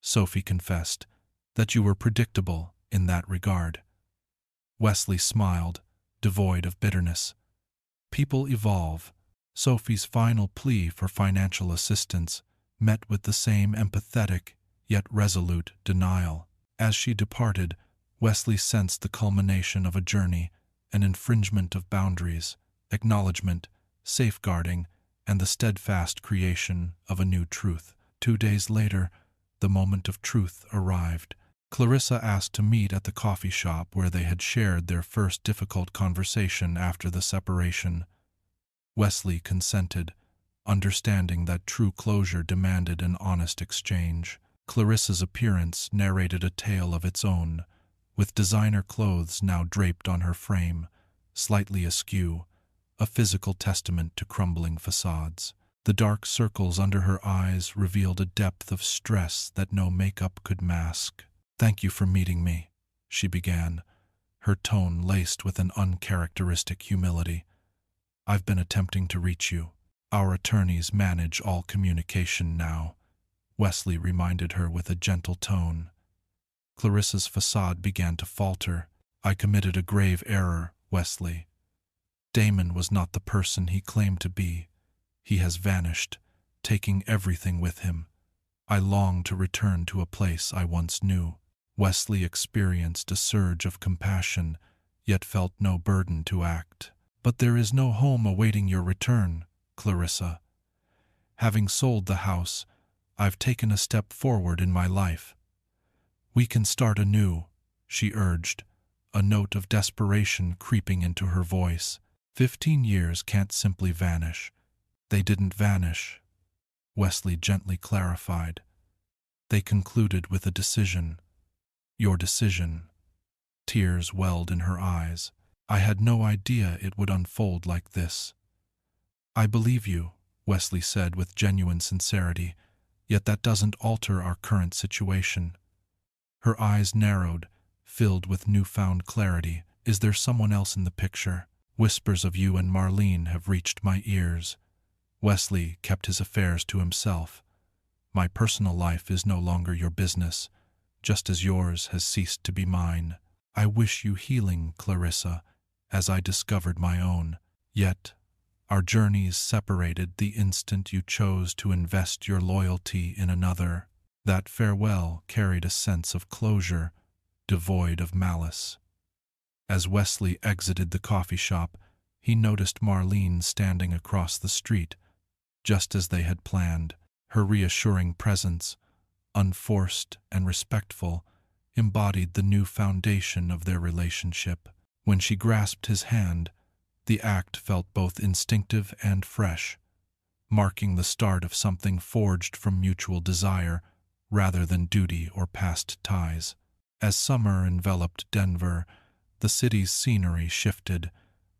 Sophie confessed, "that you were predictable in that regard." Wesley smiled, devoid of bitterness. People evolve. Sophie's final plea for financial assistance met with the same empathetic yet resolute denial. As she departed, Wesley sensed the culmination of a journey, an infringement of boundaries, acknowledgement, safeguarding, and the steadfast creation of a new truth. 2 days later, the moment of truth arrived. Clarissa asked to meet at the coffee shop where they had shared their first difficult conversation after the separation. Wesley consented, understanding that true closure demanded an honest exchange. Clarissa's appearance narrated a tale of its own, with designer clothes now draped on her frame, slightly askew, a physical testament to crumbling facades. The dark circles under her eyes revealed a depth of stress that no makeup could mask. "Thank you for meeting me," she began, her tone laced with an uncharacteristic humility. "I've been attempting to reach you. Our attorneys manage all communication now," Wesley reminded her with a gentle tone. Clarissa's facade began to falter. "I committed a grave error, Wesley. Damon was not the person he claimed to be. He has vanished, taking everything with him. I long to return to a place I once knew." Wesley experienced a surge of compassion, yet felt no burden to act. "But there is no home awaiting your return, Clarissa. Having sold the house, I've taken a step forward in my life. We can start anew," she urged, a note of desperation creeping into her voice. 15 years can't simply vanish. They didn't vanish," Wesley gently clarified. "They concluded with a decision. Your decision." Tears welled in her eyes. "I had no idea it would unfold like this." "I believe you," Wesley said with genuine sincerity, Yet that doesn't alter our current situation. Her eyes narrowed, filled with newfound clarity. Is there someone else in the picture? Whispers of you and Marlene have reached my ears. Wesley kept his affairs to himself. My personal life is no longer your business, just as yours has ceased to be mine. I wish you healing, Clarissa, as I discovered my own. Yet, our journeys separated the instant you chose to invest your loyalty in another. That farewell carried a sense of closure, devoid of malice. As Wesley exited the coffee shop, he noticed Marlene standing across the street, just as they had planned. Her reassuring presence, unforced and respectful, embodied the new foundation of their relationship. When she grasped his hand, the act felt both instinctive and fresh, marking the start of something forged from mutual desire rather than duty or past ties. As summer enveloped Denver, the city's scenery shifted,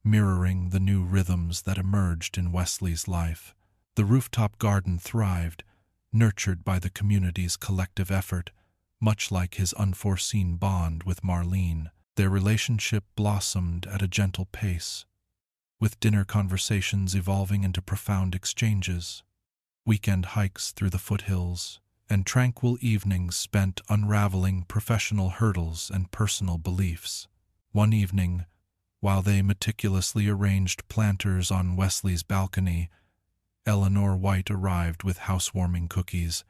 mirroring the new rhythms that emerged in Wesley's life. The rooftop garden thrived, nurtured by the community's collective effort, much like his unforeseen bond with Marlene. Their relationship blossomed at a gentle pace, with dinner conversations evolving into profound exchanges, weekend hikes through the foothills, and tranquil evenings spent unraveling professional hurdles and personal beliefs. One evening, while they meticulously arranged planters on Wesley's balcony, Eleanor White arrived with housewarming cookies,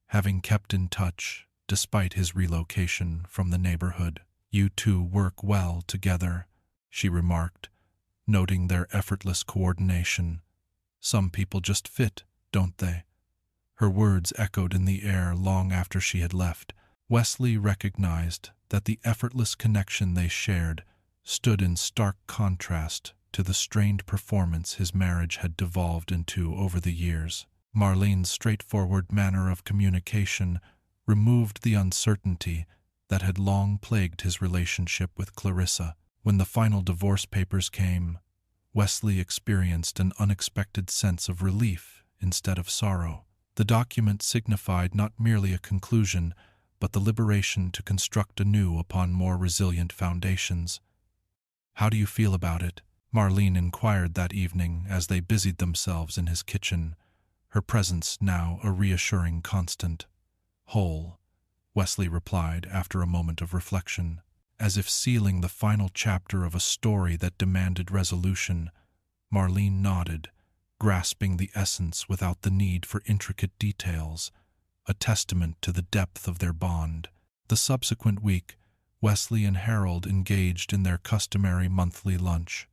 having kept in touch despite his relocation from the neighborhood. You two work well together, she remarked, noting their effortless coordination. Some people just fit, don't they? Her words echoed in the air long after she had left. Wesley recognized that the effortless connection they shared stood in stark contrast to the strained performance his marriage had devolved into over the years. Marlene's straightforward manner of communication removed the uncertainty that had long plagued his relationship with Clarissa. When the final divorce papers came, Wesley experienced an unexpected sense of relief instead of sorrow. The document signified not merely a conclusion, but the liberation to construct anew upon more resilient foundations. "How do you feel about it?" Marlene inquired that evening as they busied themselves in his kitchen, her presence now a reassuring constant. "Whole," Wesley replied after a moment of reflection. As if sealing the final chapter of a story that demanded resolution, Marlene nodded, grasping the essence without the need for intricate details, a testament to the depth of their bond. The subsequent week, Wesley and Harold engaged in their customary monthly lunch,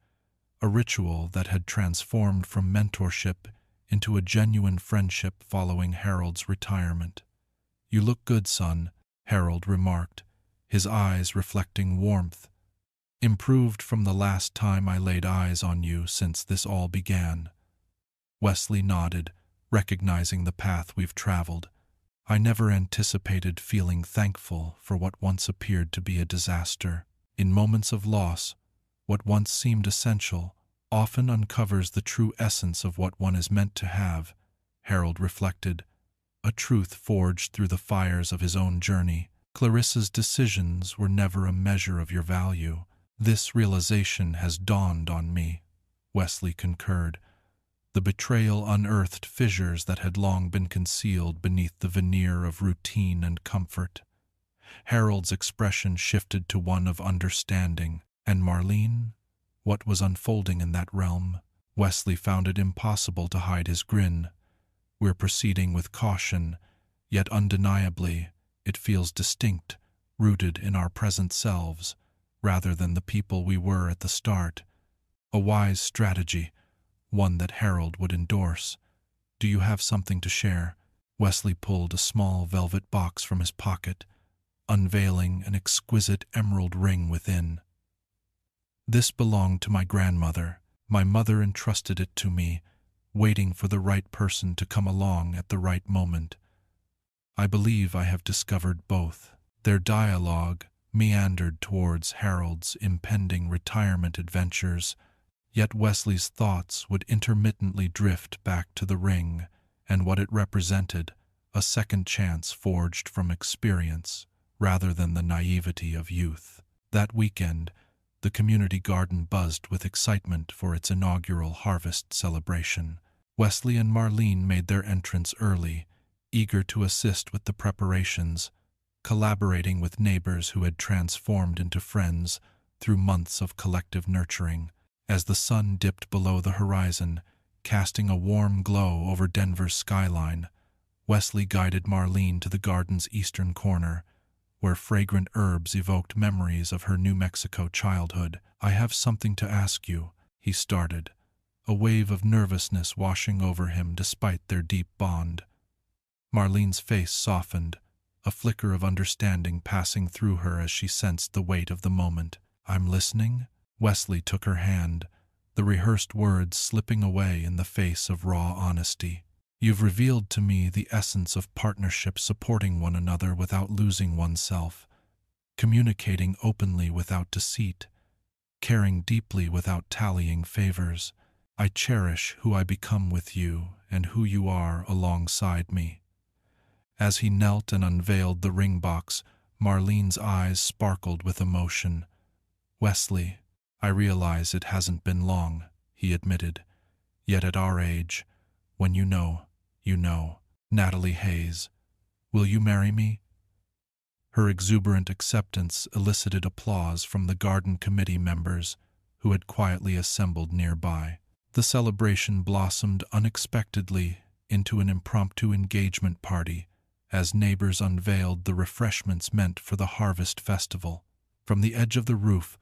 a ritual that had transformed from mentorship into a genuine friendship following Harold's retirement. "You look good, son," Harold remarked, his eyes reflecting warmth. "Improved from the last time I laid eyes on you since this all began." Wesley nodded, recognizing the path we've traveled. "I never anticipated feeling thankful for what once appeared to be a disaster. In moments of loss, what once seemed essential often uncovers the true essence of what one is meant to have," Harold reflected, a truth forged through the fires of his own journey. "Clarissa's decisions were never a measure of your value. This realization has dawned on me," Wesley concurred. The betrayal unearthed fissures that had long been concealed beneath the veneer of routine and comfort. Harold's expression shifted to one of understanding. And Marlene? What was unfolding in that realm? Wesley found it impossible to hide his grin. "We're proceeding with caution, yet undeniably, it feels distinct, rooted in our present selves, rather than the people we were at the start. A wise strategy, one that Harold would endorse. Do you have something to share?" Wesley pulled a small velvet box from his pocket, unveiling an exquisite emerald ring within. "This belonged to my grandmother. My mother entrusted it to me, waiting for the right person to come along at the right moment. I believe I have discovered both." Their dialogue meandered towards Harold's impending retirement adventures, yet Wesley's thoughts would intermittently drift back to the ring and what it represented, a second chance forged from experience rather than the naivety of youth. That weekend, the community garden buzzed with excitement for its inaugural harvest celebration. Wesley and Marlene made their entrance early, eager to assist with the preparations, collaborating with neighbors who had transformed into friends through months of collective nurturing. As the sun dipped below the horizon, casting a warm glow over Denver's skyline, Wesley guided Marlene to the garden's eastern corner, where fragrant herbs evoked memories of her New Mexico childhood. "I have something to ask you," he started, a wave of nervousness washing over him despite their deep bond. Marlene's face softened, a flicker of understanding passing through her as she sensed the weight of the moment. "I'm listening." Wesley took her hand, the rehearsed words slipping away in the face of raw honesty. "You've revealed to me the essence of partnership, supporting one another without losing oneself, communicating openly without deceit, caring deeply without tallying favors. I cherish who I become with you and who you are alongside me." As he knelt and unveiled the ring box, Marlene's eyes sparkled with emotion. "Wesley, I realize it hasn't been long," he admitted. "Yet at our age, when you know, you know. Natalie Hayes, will you marry me?" Her exuberant acceptance elicited applause from the garden committee members who had quietly assembled nearby. The celebration blossomed unexpectedly into an impromptu engagement party as neighbors unveiled the refreshments meant for the harvest festival. From the edge of the roof,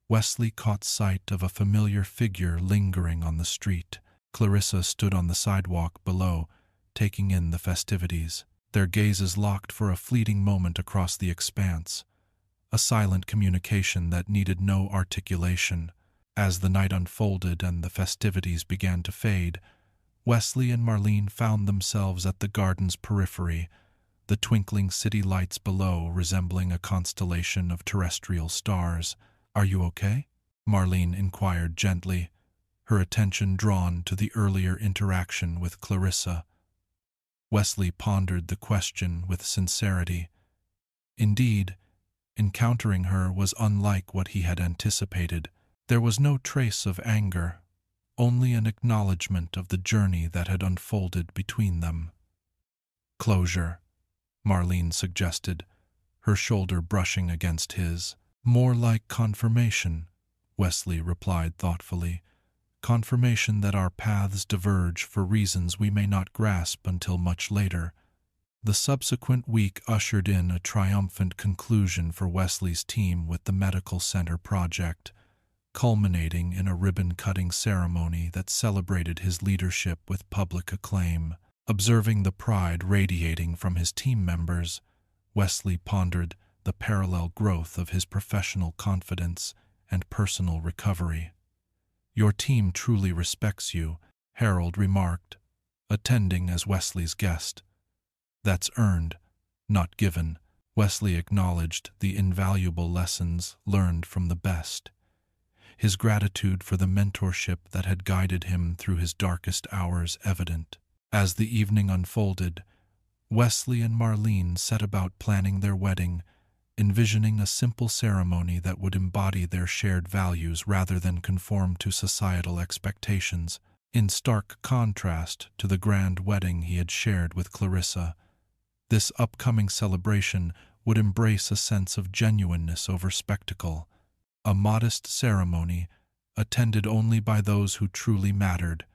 Wesley caught sight of a familiar figure lingering on the street. Clarissa stood on the sidewalk below, taking in the festivities. Their gazes locked for a fleeting moment across the expanse, a silent communication that needed no articulation. As the night unfolded and the festivities began to fade, Wesley and Marlene found themselves at the garden's periphery, the twinkling city lights below resembling a constellation of terrestrial stars. "Are you okay?" Marlene inquired gently, her attention drawn to the earlier interaction with Clarissa. Wesley pondered the question with sincerity. Indeed, encountering her was unlike what he had anticipated. There was no trace of anger, only an acknowledgement of the journey that had unfolded between them. "Closure," Marlene suggested, her shoulder brushing against his. "More like confirmation," Wesley replied thoughtfully. "Confirmation that our paths diverge for reasons we may not grasp until much later." The subsequent week ushered in a triumphant conclusion for Wesley's team with the medical center project, culminating in a ribbon-cutting ceremony that celebrated his leadership with public acclaim. Observing the pride radiating from his team members, Wesley pondered the parallel growth of his professional confidence and personal recovery. "Your team truly respects you," Harold remarked, attending as Wesley's guest. "That's earned, not given." Wesley acknowledged the invaluable lessons learned from the best, his gratitude for the mentorship that had guided him through his darkest hours evident. As the evening unfolded, Wesley and Marlene set about planning their wedding, envisioning a simple ceremony that would embody their shared values rather than conform to societal expectations. In stark contrast to the grand wedding he had shared with Clarissa, this upcoming celebration would embrace a sense of genuineness over spectacle, a modest ceremony attended only by those who truly mattered,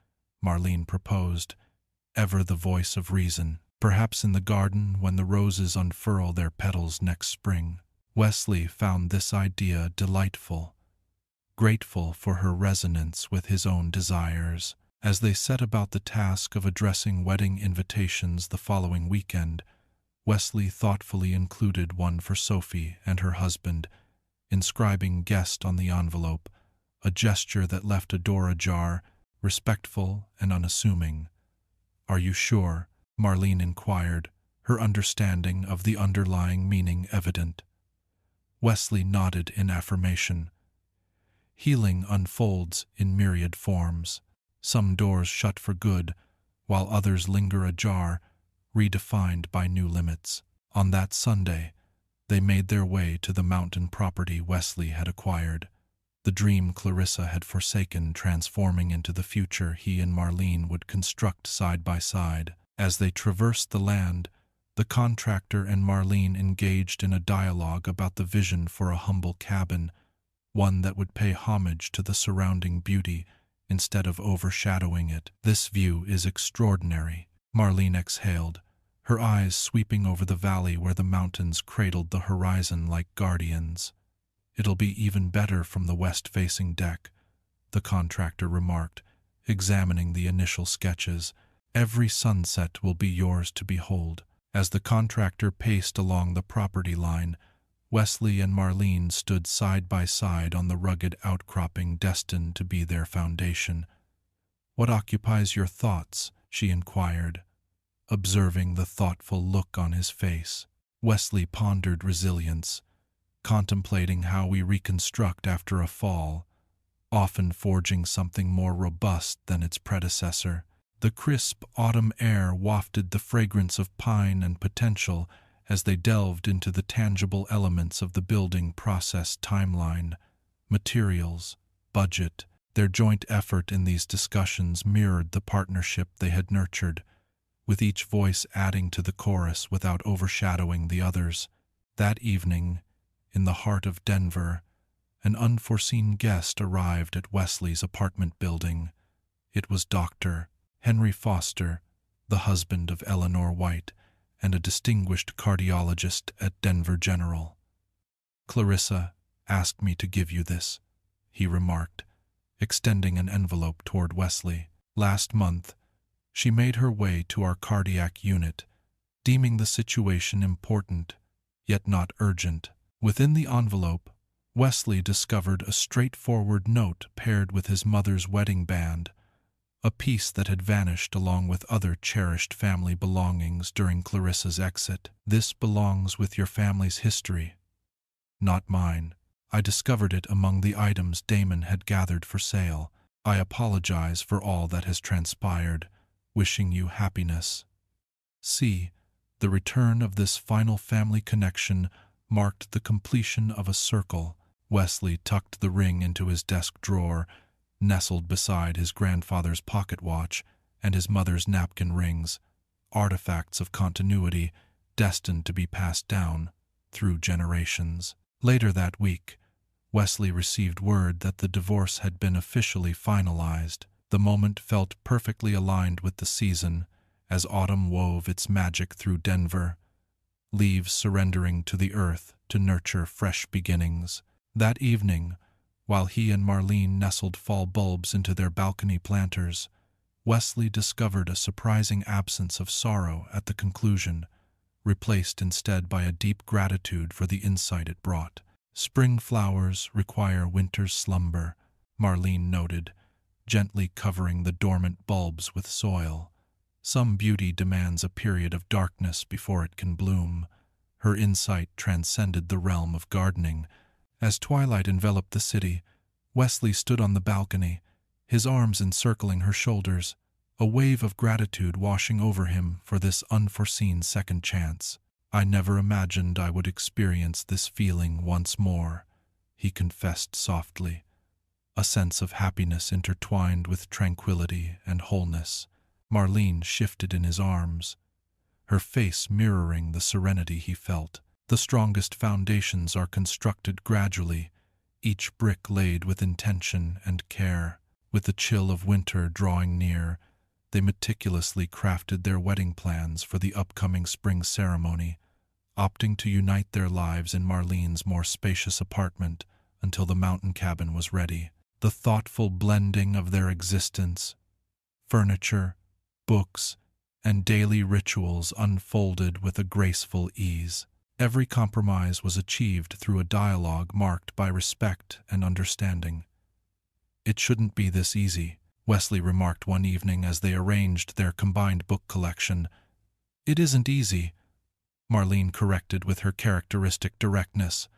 Marlene proposed, ever the voice of reason. "Perhaps in the garden when the roses unfurl their petals next spring." Wesley found this idea delightful, grateful for her resonance with his own desires. As they set about the task of addressing wedding invitations the following weekend, Wesley thoughtfully included one for Sophie and her husband, inscribing "guest" on the envelope, a gesture that left a door ajar, respectful and unassuming. "Are you sure?" Marlene inquired, her understanding of the underlying meaning evident. Wesley nodded in affirmation. Healing unfolds in myriad forms. Some doors shut for good, while others linger ajar, redefined by new limits. On that Sunday, they made their way to the mountain property Wesley had acquired, the dream Clarissa had forsaken transforming into the future he and Marlene would construct side by side. As they traversed the land, the contractor and Marlene engaged in a dialogue about the vision for a humble cabin, one that would pay homage to the surrounding beauty instead of overshadowing it. "This view is extraordinary," Marlene exhaled, her eyes sweeping over the valley where the mountains cradled the horizon like guardians. "It'll be even better from the west-facing deck," the contractor remarked, examining the initial sketches. "Every sunset will be yours to behold." As the contractor paced along the property line, Wesley and Marlene stood side by side on the rugged outcropping destined to be their foundation. "What occupies your thoughts?" she inquired, observing the thoughtful look on his face. Wesley pondered resilience, contemplating how we reconstruct after a fall, often forging something more robust than its predecessor. The crisp autumn air wafted the fragrance of pine and potential as they delved into the tangible elements of the building process timeline, materials, budget. Their joint effort in these discussions mirrored the partnership they had nurtured, with each voice adding to the chorus without overshadowing the others. That evening, in the heart of Denver, an unforeseen guest arrived at Wesley's apartment building. It was Dr. Henry Foster, the husband of Eleanor White, and a distinguished cardiologist at Denver General. "Clarissa asked me to give you this," he remarked, extending an envelope toward Wesley. "Last month, she made her way to our cardiac unit, deeming the situation important, yet not urgent." Within the envelope, Wesley discovered a straightforward note paired with his mother's wedding band, a piece that had vanished along with other cherished family belongings during Clarissa's exit. "This belongs with your family's history, not mine. I discovered it among the items Damon had gathered for sale. I apologize for all that has transpired, wishing you happiness." See, the return of this final family connection marked the completion of a circle. Wesley tucked the ring into his desk drawer, nestled beside his grandfather's pocket watch and his mother's napkin rings, artifacts of continuity destined to be passed down through generations. Later that week, Wesley received word that the divorce had been officially finalized. The moment felt perfectly aligned with the season as autumn wove its magic through Denver, leaves surrendering to the earth to nurture fresh beginnings. That evening, while he and Marlene nestled fall bulbs into their balcony planters, Wesley discovered a surprising absence of sorrow at the conclusion, replaced instead by a deep gratitude for the insight it brought. "Spring flowers require winter's slumber," Marlene noted, gently covering the dormant bulbs with soil. "Some beauty demands a period of darkness before it can bloom." Her insight transcended the realm of gardening. As twilight enveloped the city, Wesley stood on the balcony, his arms encircling her shoulders, a wave of gratitude washing over him for this unforeseen second chance. "I never imagined I would experience this feeling once more," he confessed softly, a sense of happiness intertwined with tranquility and wholeness. Marlene shifted in his arms, her face mirroring the serenity he felt. "The strongest foundations are constructed gradually, each brick laid with intention and care." With the chill of winter drawing near, they meticulously crafted their wedding plans for the upcoming spring ceremony, opting to unite their lives in Marlene's more spacious apartment until the mountain cabin was ready. The thoughtful blending of their existence, furniture, books, and daily rituals unfolded with a graceful ease. Every compromise was achieved through a dialogue marked by respect and understanding. "It shouldn't be this easy," Wesley remarked one evening as they arranged their combined book collection. "It isn't easy," Marlene corrected with her characteristic directness.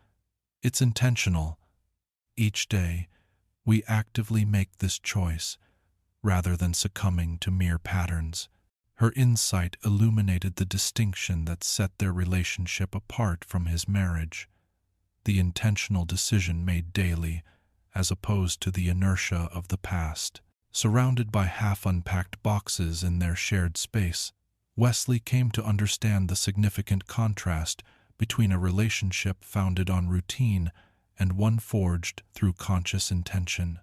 "It's intentional. Each day, we actively make this choice, rather than succumbing to mere patterns." Her insight illuminated the distinction that set their relationship apart from his marriage, the intentional decision made daily, as opposed to the inertia of the past. Surrounded by half-unpacked boxes in their shared space, Wesley came to understand the significant contrast between a relationship founded on routine and one forged through conscious intention.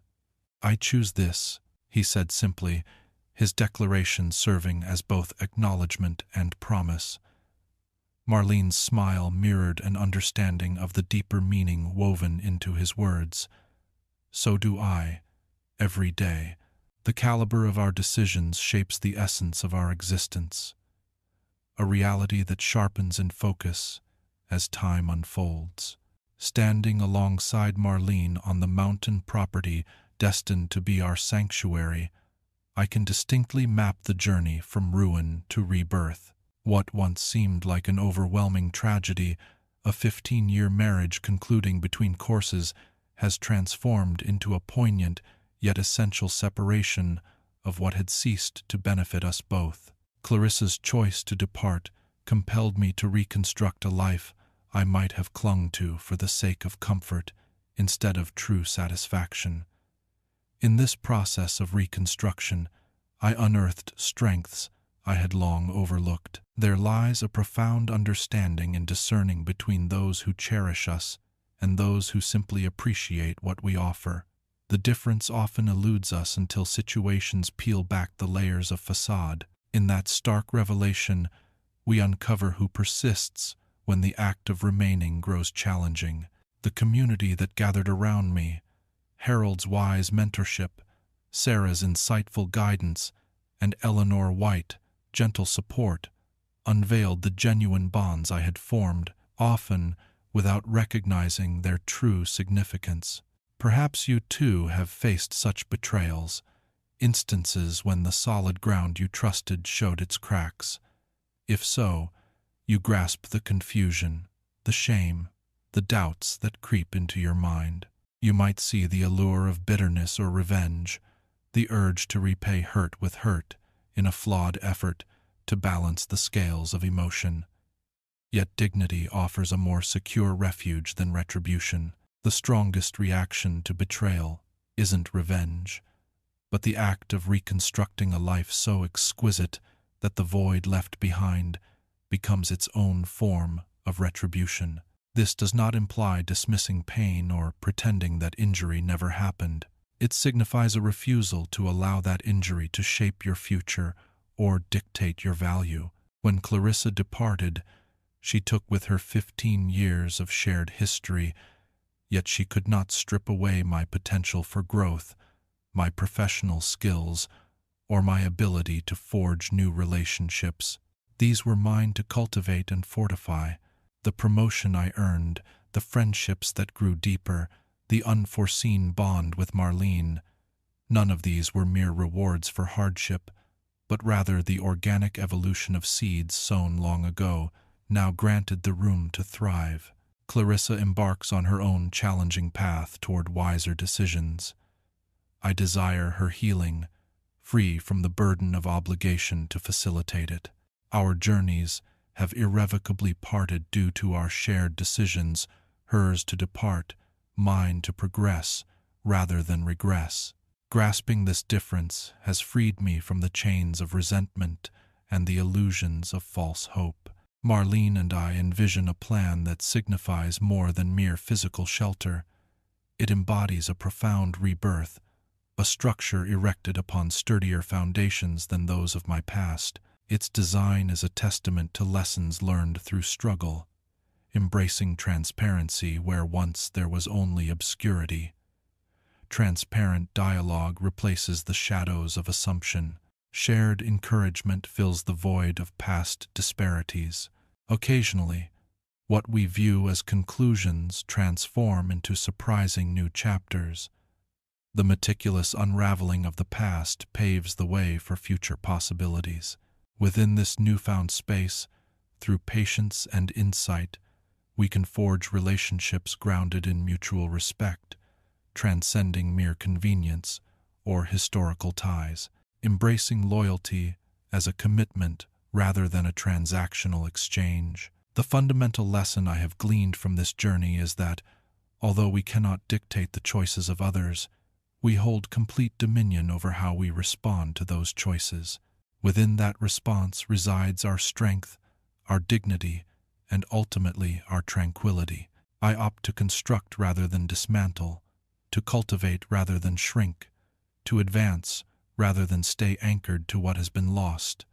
"I choose this," he said simply, his declaration serving as both acknowledgement and promise. Marlene's smile mirrored an understanding of the deeper meaning woven into his words. "So do I, every day. The caliber of our decisions shapes the essence of our existence, a reality that sharpens in focus as time unfolds." Standing alongside Marlene on the mountain property destined to be our sanctuary, I can distinctly map the journey from ruin to rebirth. What once seemed like an overwhelming tragedy, a 15-year marriage concluding between courses, has transformed into a poignant yet essential separation of what had ceased to benefit us both. Clarissa's choice to depart compelled me to reconstruct a life I might have clung to for the sake of comfort instead of true satisfaction. In this process of reconstruction, I unearthed strengths I had long overlooked. There lies a profound understanding in discerning between those who cherish us and those who simply appreciate what we offer. The difference often eludes us until situations peel back the layers of facade. In that stark revelation, we uncover who persists when the act of remaining grows challenging. The community that gathered around me, Harold's wise mentorship, Sarah's insightful guidance, and Eleanor White's gentle support, unveiled the genuine bonds I had formed, often without recognizing their true significance. Perhaps you too have faced such betrayals, instances when the solid ground you trusted showed its cracks. If so, you grasp the confusion, the shame, the doubts that creep into your mind. You might see the allure of bitterness or revenge, the urge to repay hurt with hurt in a flawed effort to balance the scales of emotion. Yet dignity offers a more secure refuge than retribution. The strongest reaction to betrayal isn't revenge, but the act of reconstructing a life so exquisite that the void left behind becomes its own form of retribution. This does not imply dismissing pain or pretending that injury never happened. It signifies a refusal to allow that injury to shape your future or dictate your value. When Clarissa departed, she took with her 15 years of shared history, yet she could not strip away my potential for growth, my professional skills, or my ability to forge new relationships. These were mine to cultivate and fortify. The promotion I earned, the friendships that grew deeper, the unforeseen bond with Marlene. None of these were mere rewards for hardship, but rather the organic evolution of seeds sown long ago, now granted the room to thrive. Clarissa embarks on her own challenging path toward wiser decisions. I desire her healing, free from the burden of obligation to facilitate it. Our journeys have irrevocably parted due to our shared decisions, hers to depart, mine to progress rather than regress. Grasping this difference has freed me from the chains of resentment and the illusions of false hope. Marlene and I envision a plan that signifies more than mere physical shelter. It embodies a profound rebirth, a structure erected upon sturdier foundations than those of my past. Its design is a testament to lessons learned through struggle, embracing transparency where once there was only obscurity. Transparent dialogue replaces the shadows of assumption. Shared encouragement fills the void of past disparities. Occasionally, what we view as conclusions transform into surprising new chapters. The meticulous unraveling of the past paves the way for future possibilities. Within this newfound space, through patience and insight, we can forge relationships grounded in mutual respect, transcending mere convenience or historical ties. Embracing loyalty as a commitment rather than a transactional exchange. The fundamental lesson I have gleaned from this journey is that, although we cannot dictate the choices of others, we hold complete dominion over how we respond to those choices. Within that response resides our strength, our dignity, and ultimately our tranquility. I opt to construct rather than dismantle, to cultivate rather than shrink, to advance rather than stay anchored to what has been lost.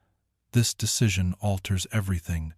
This decision alters everything,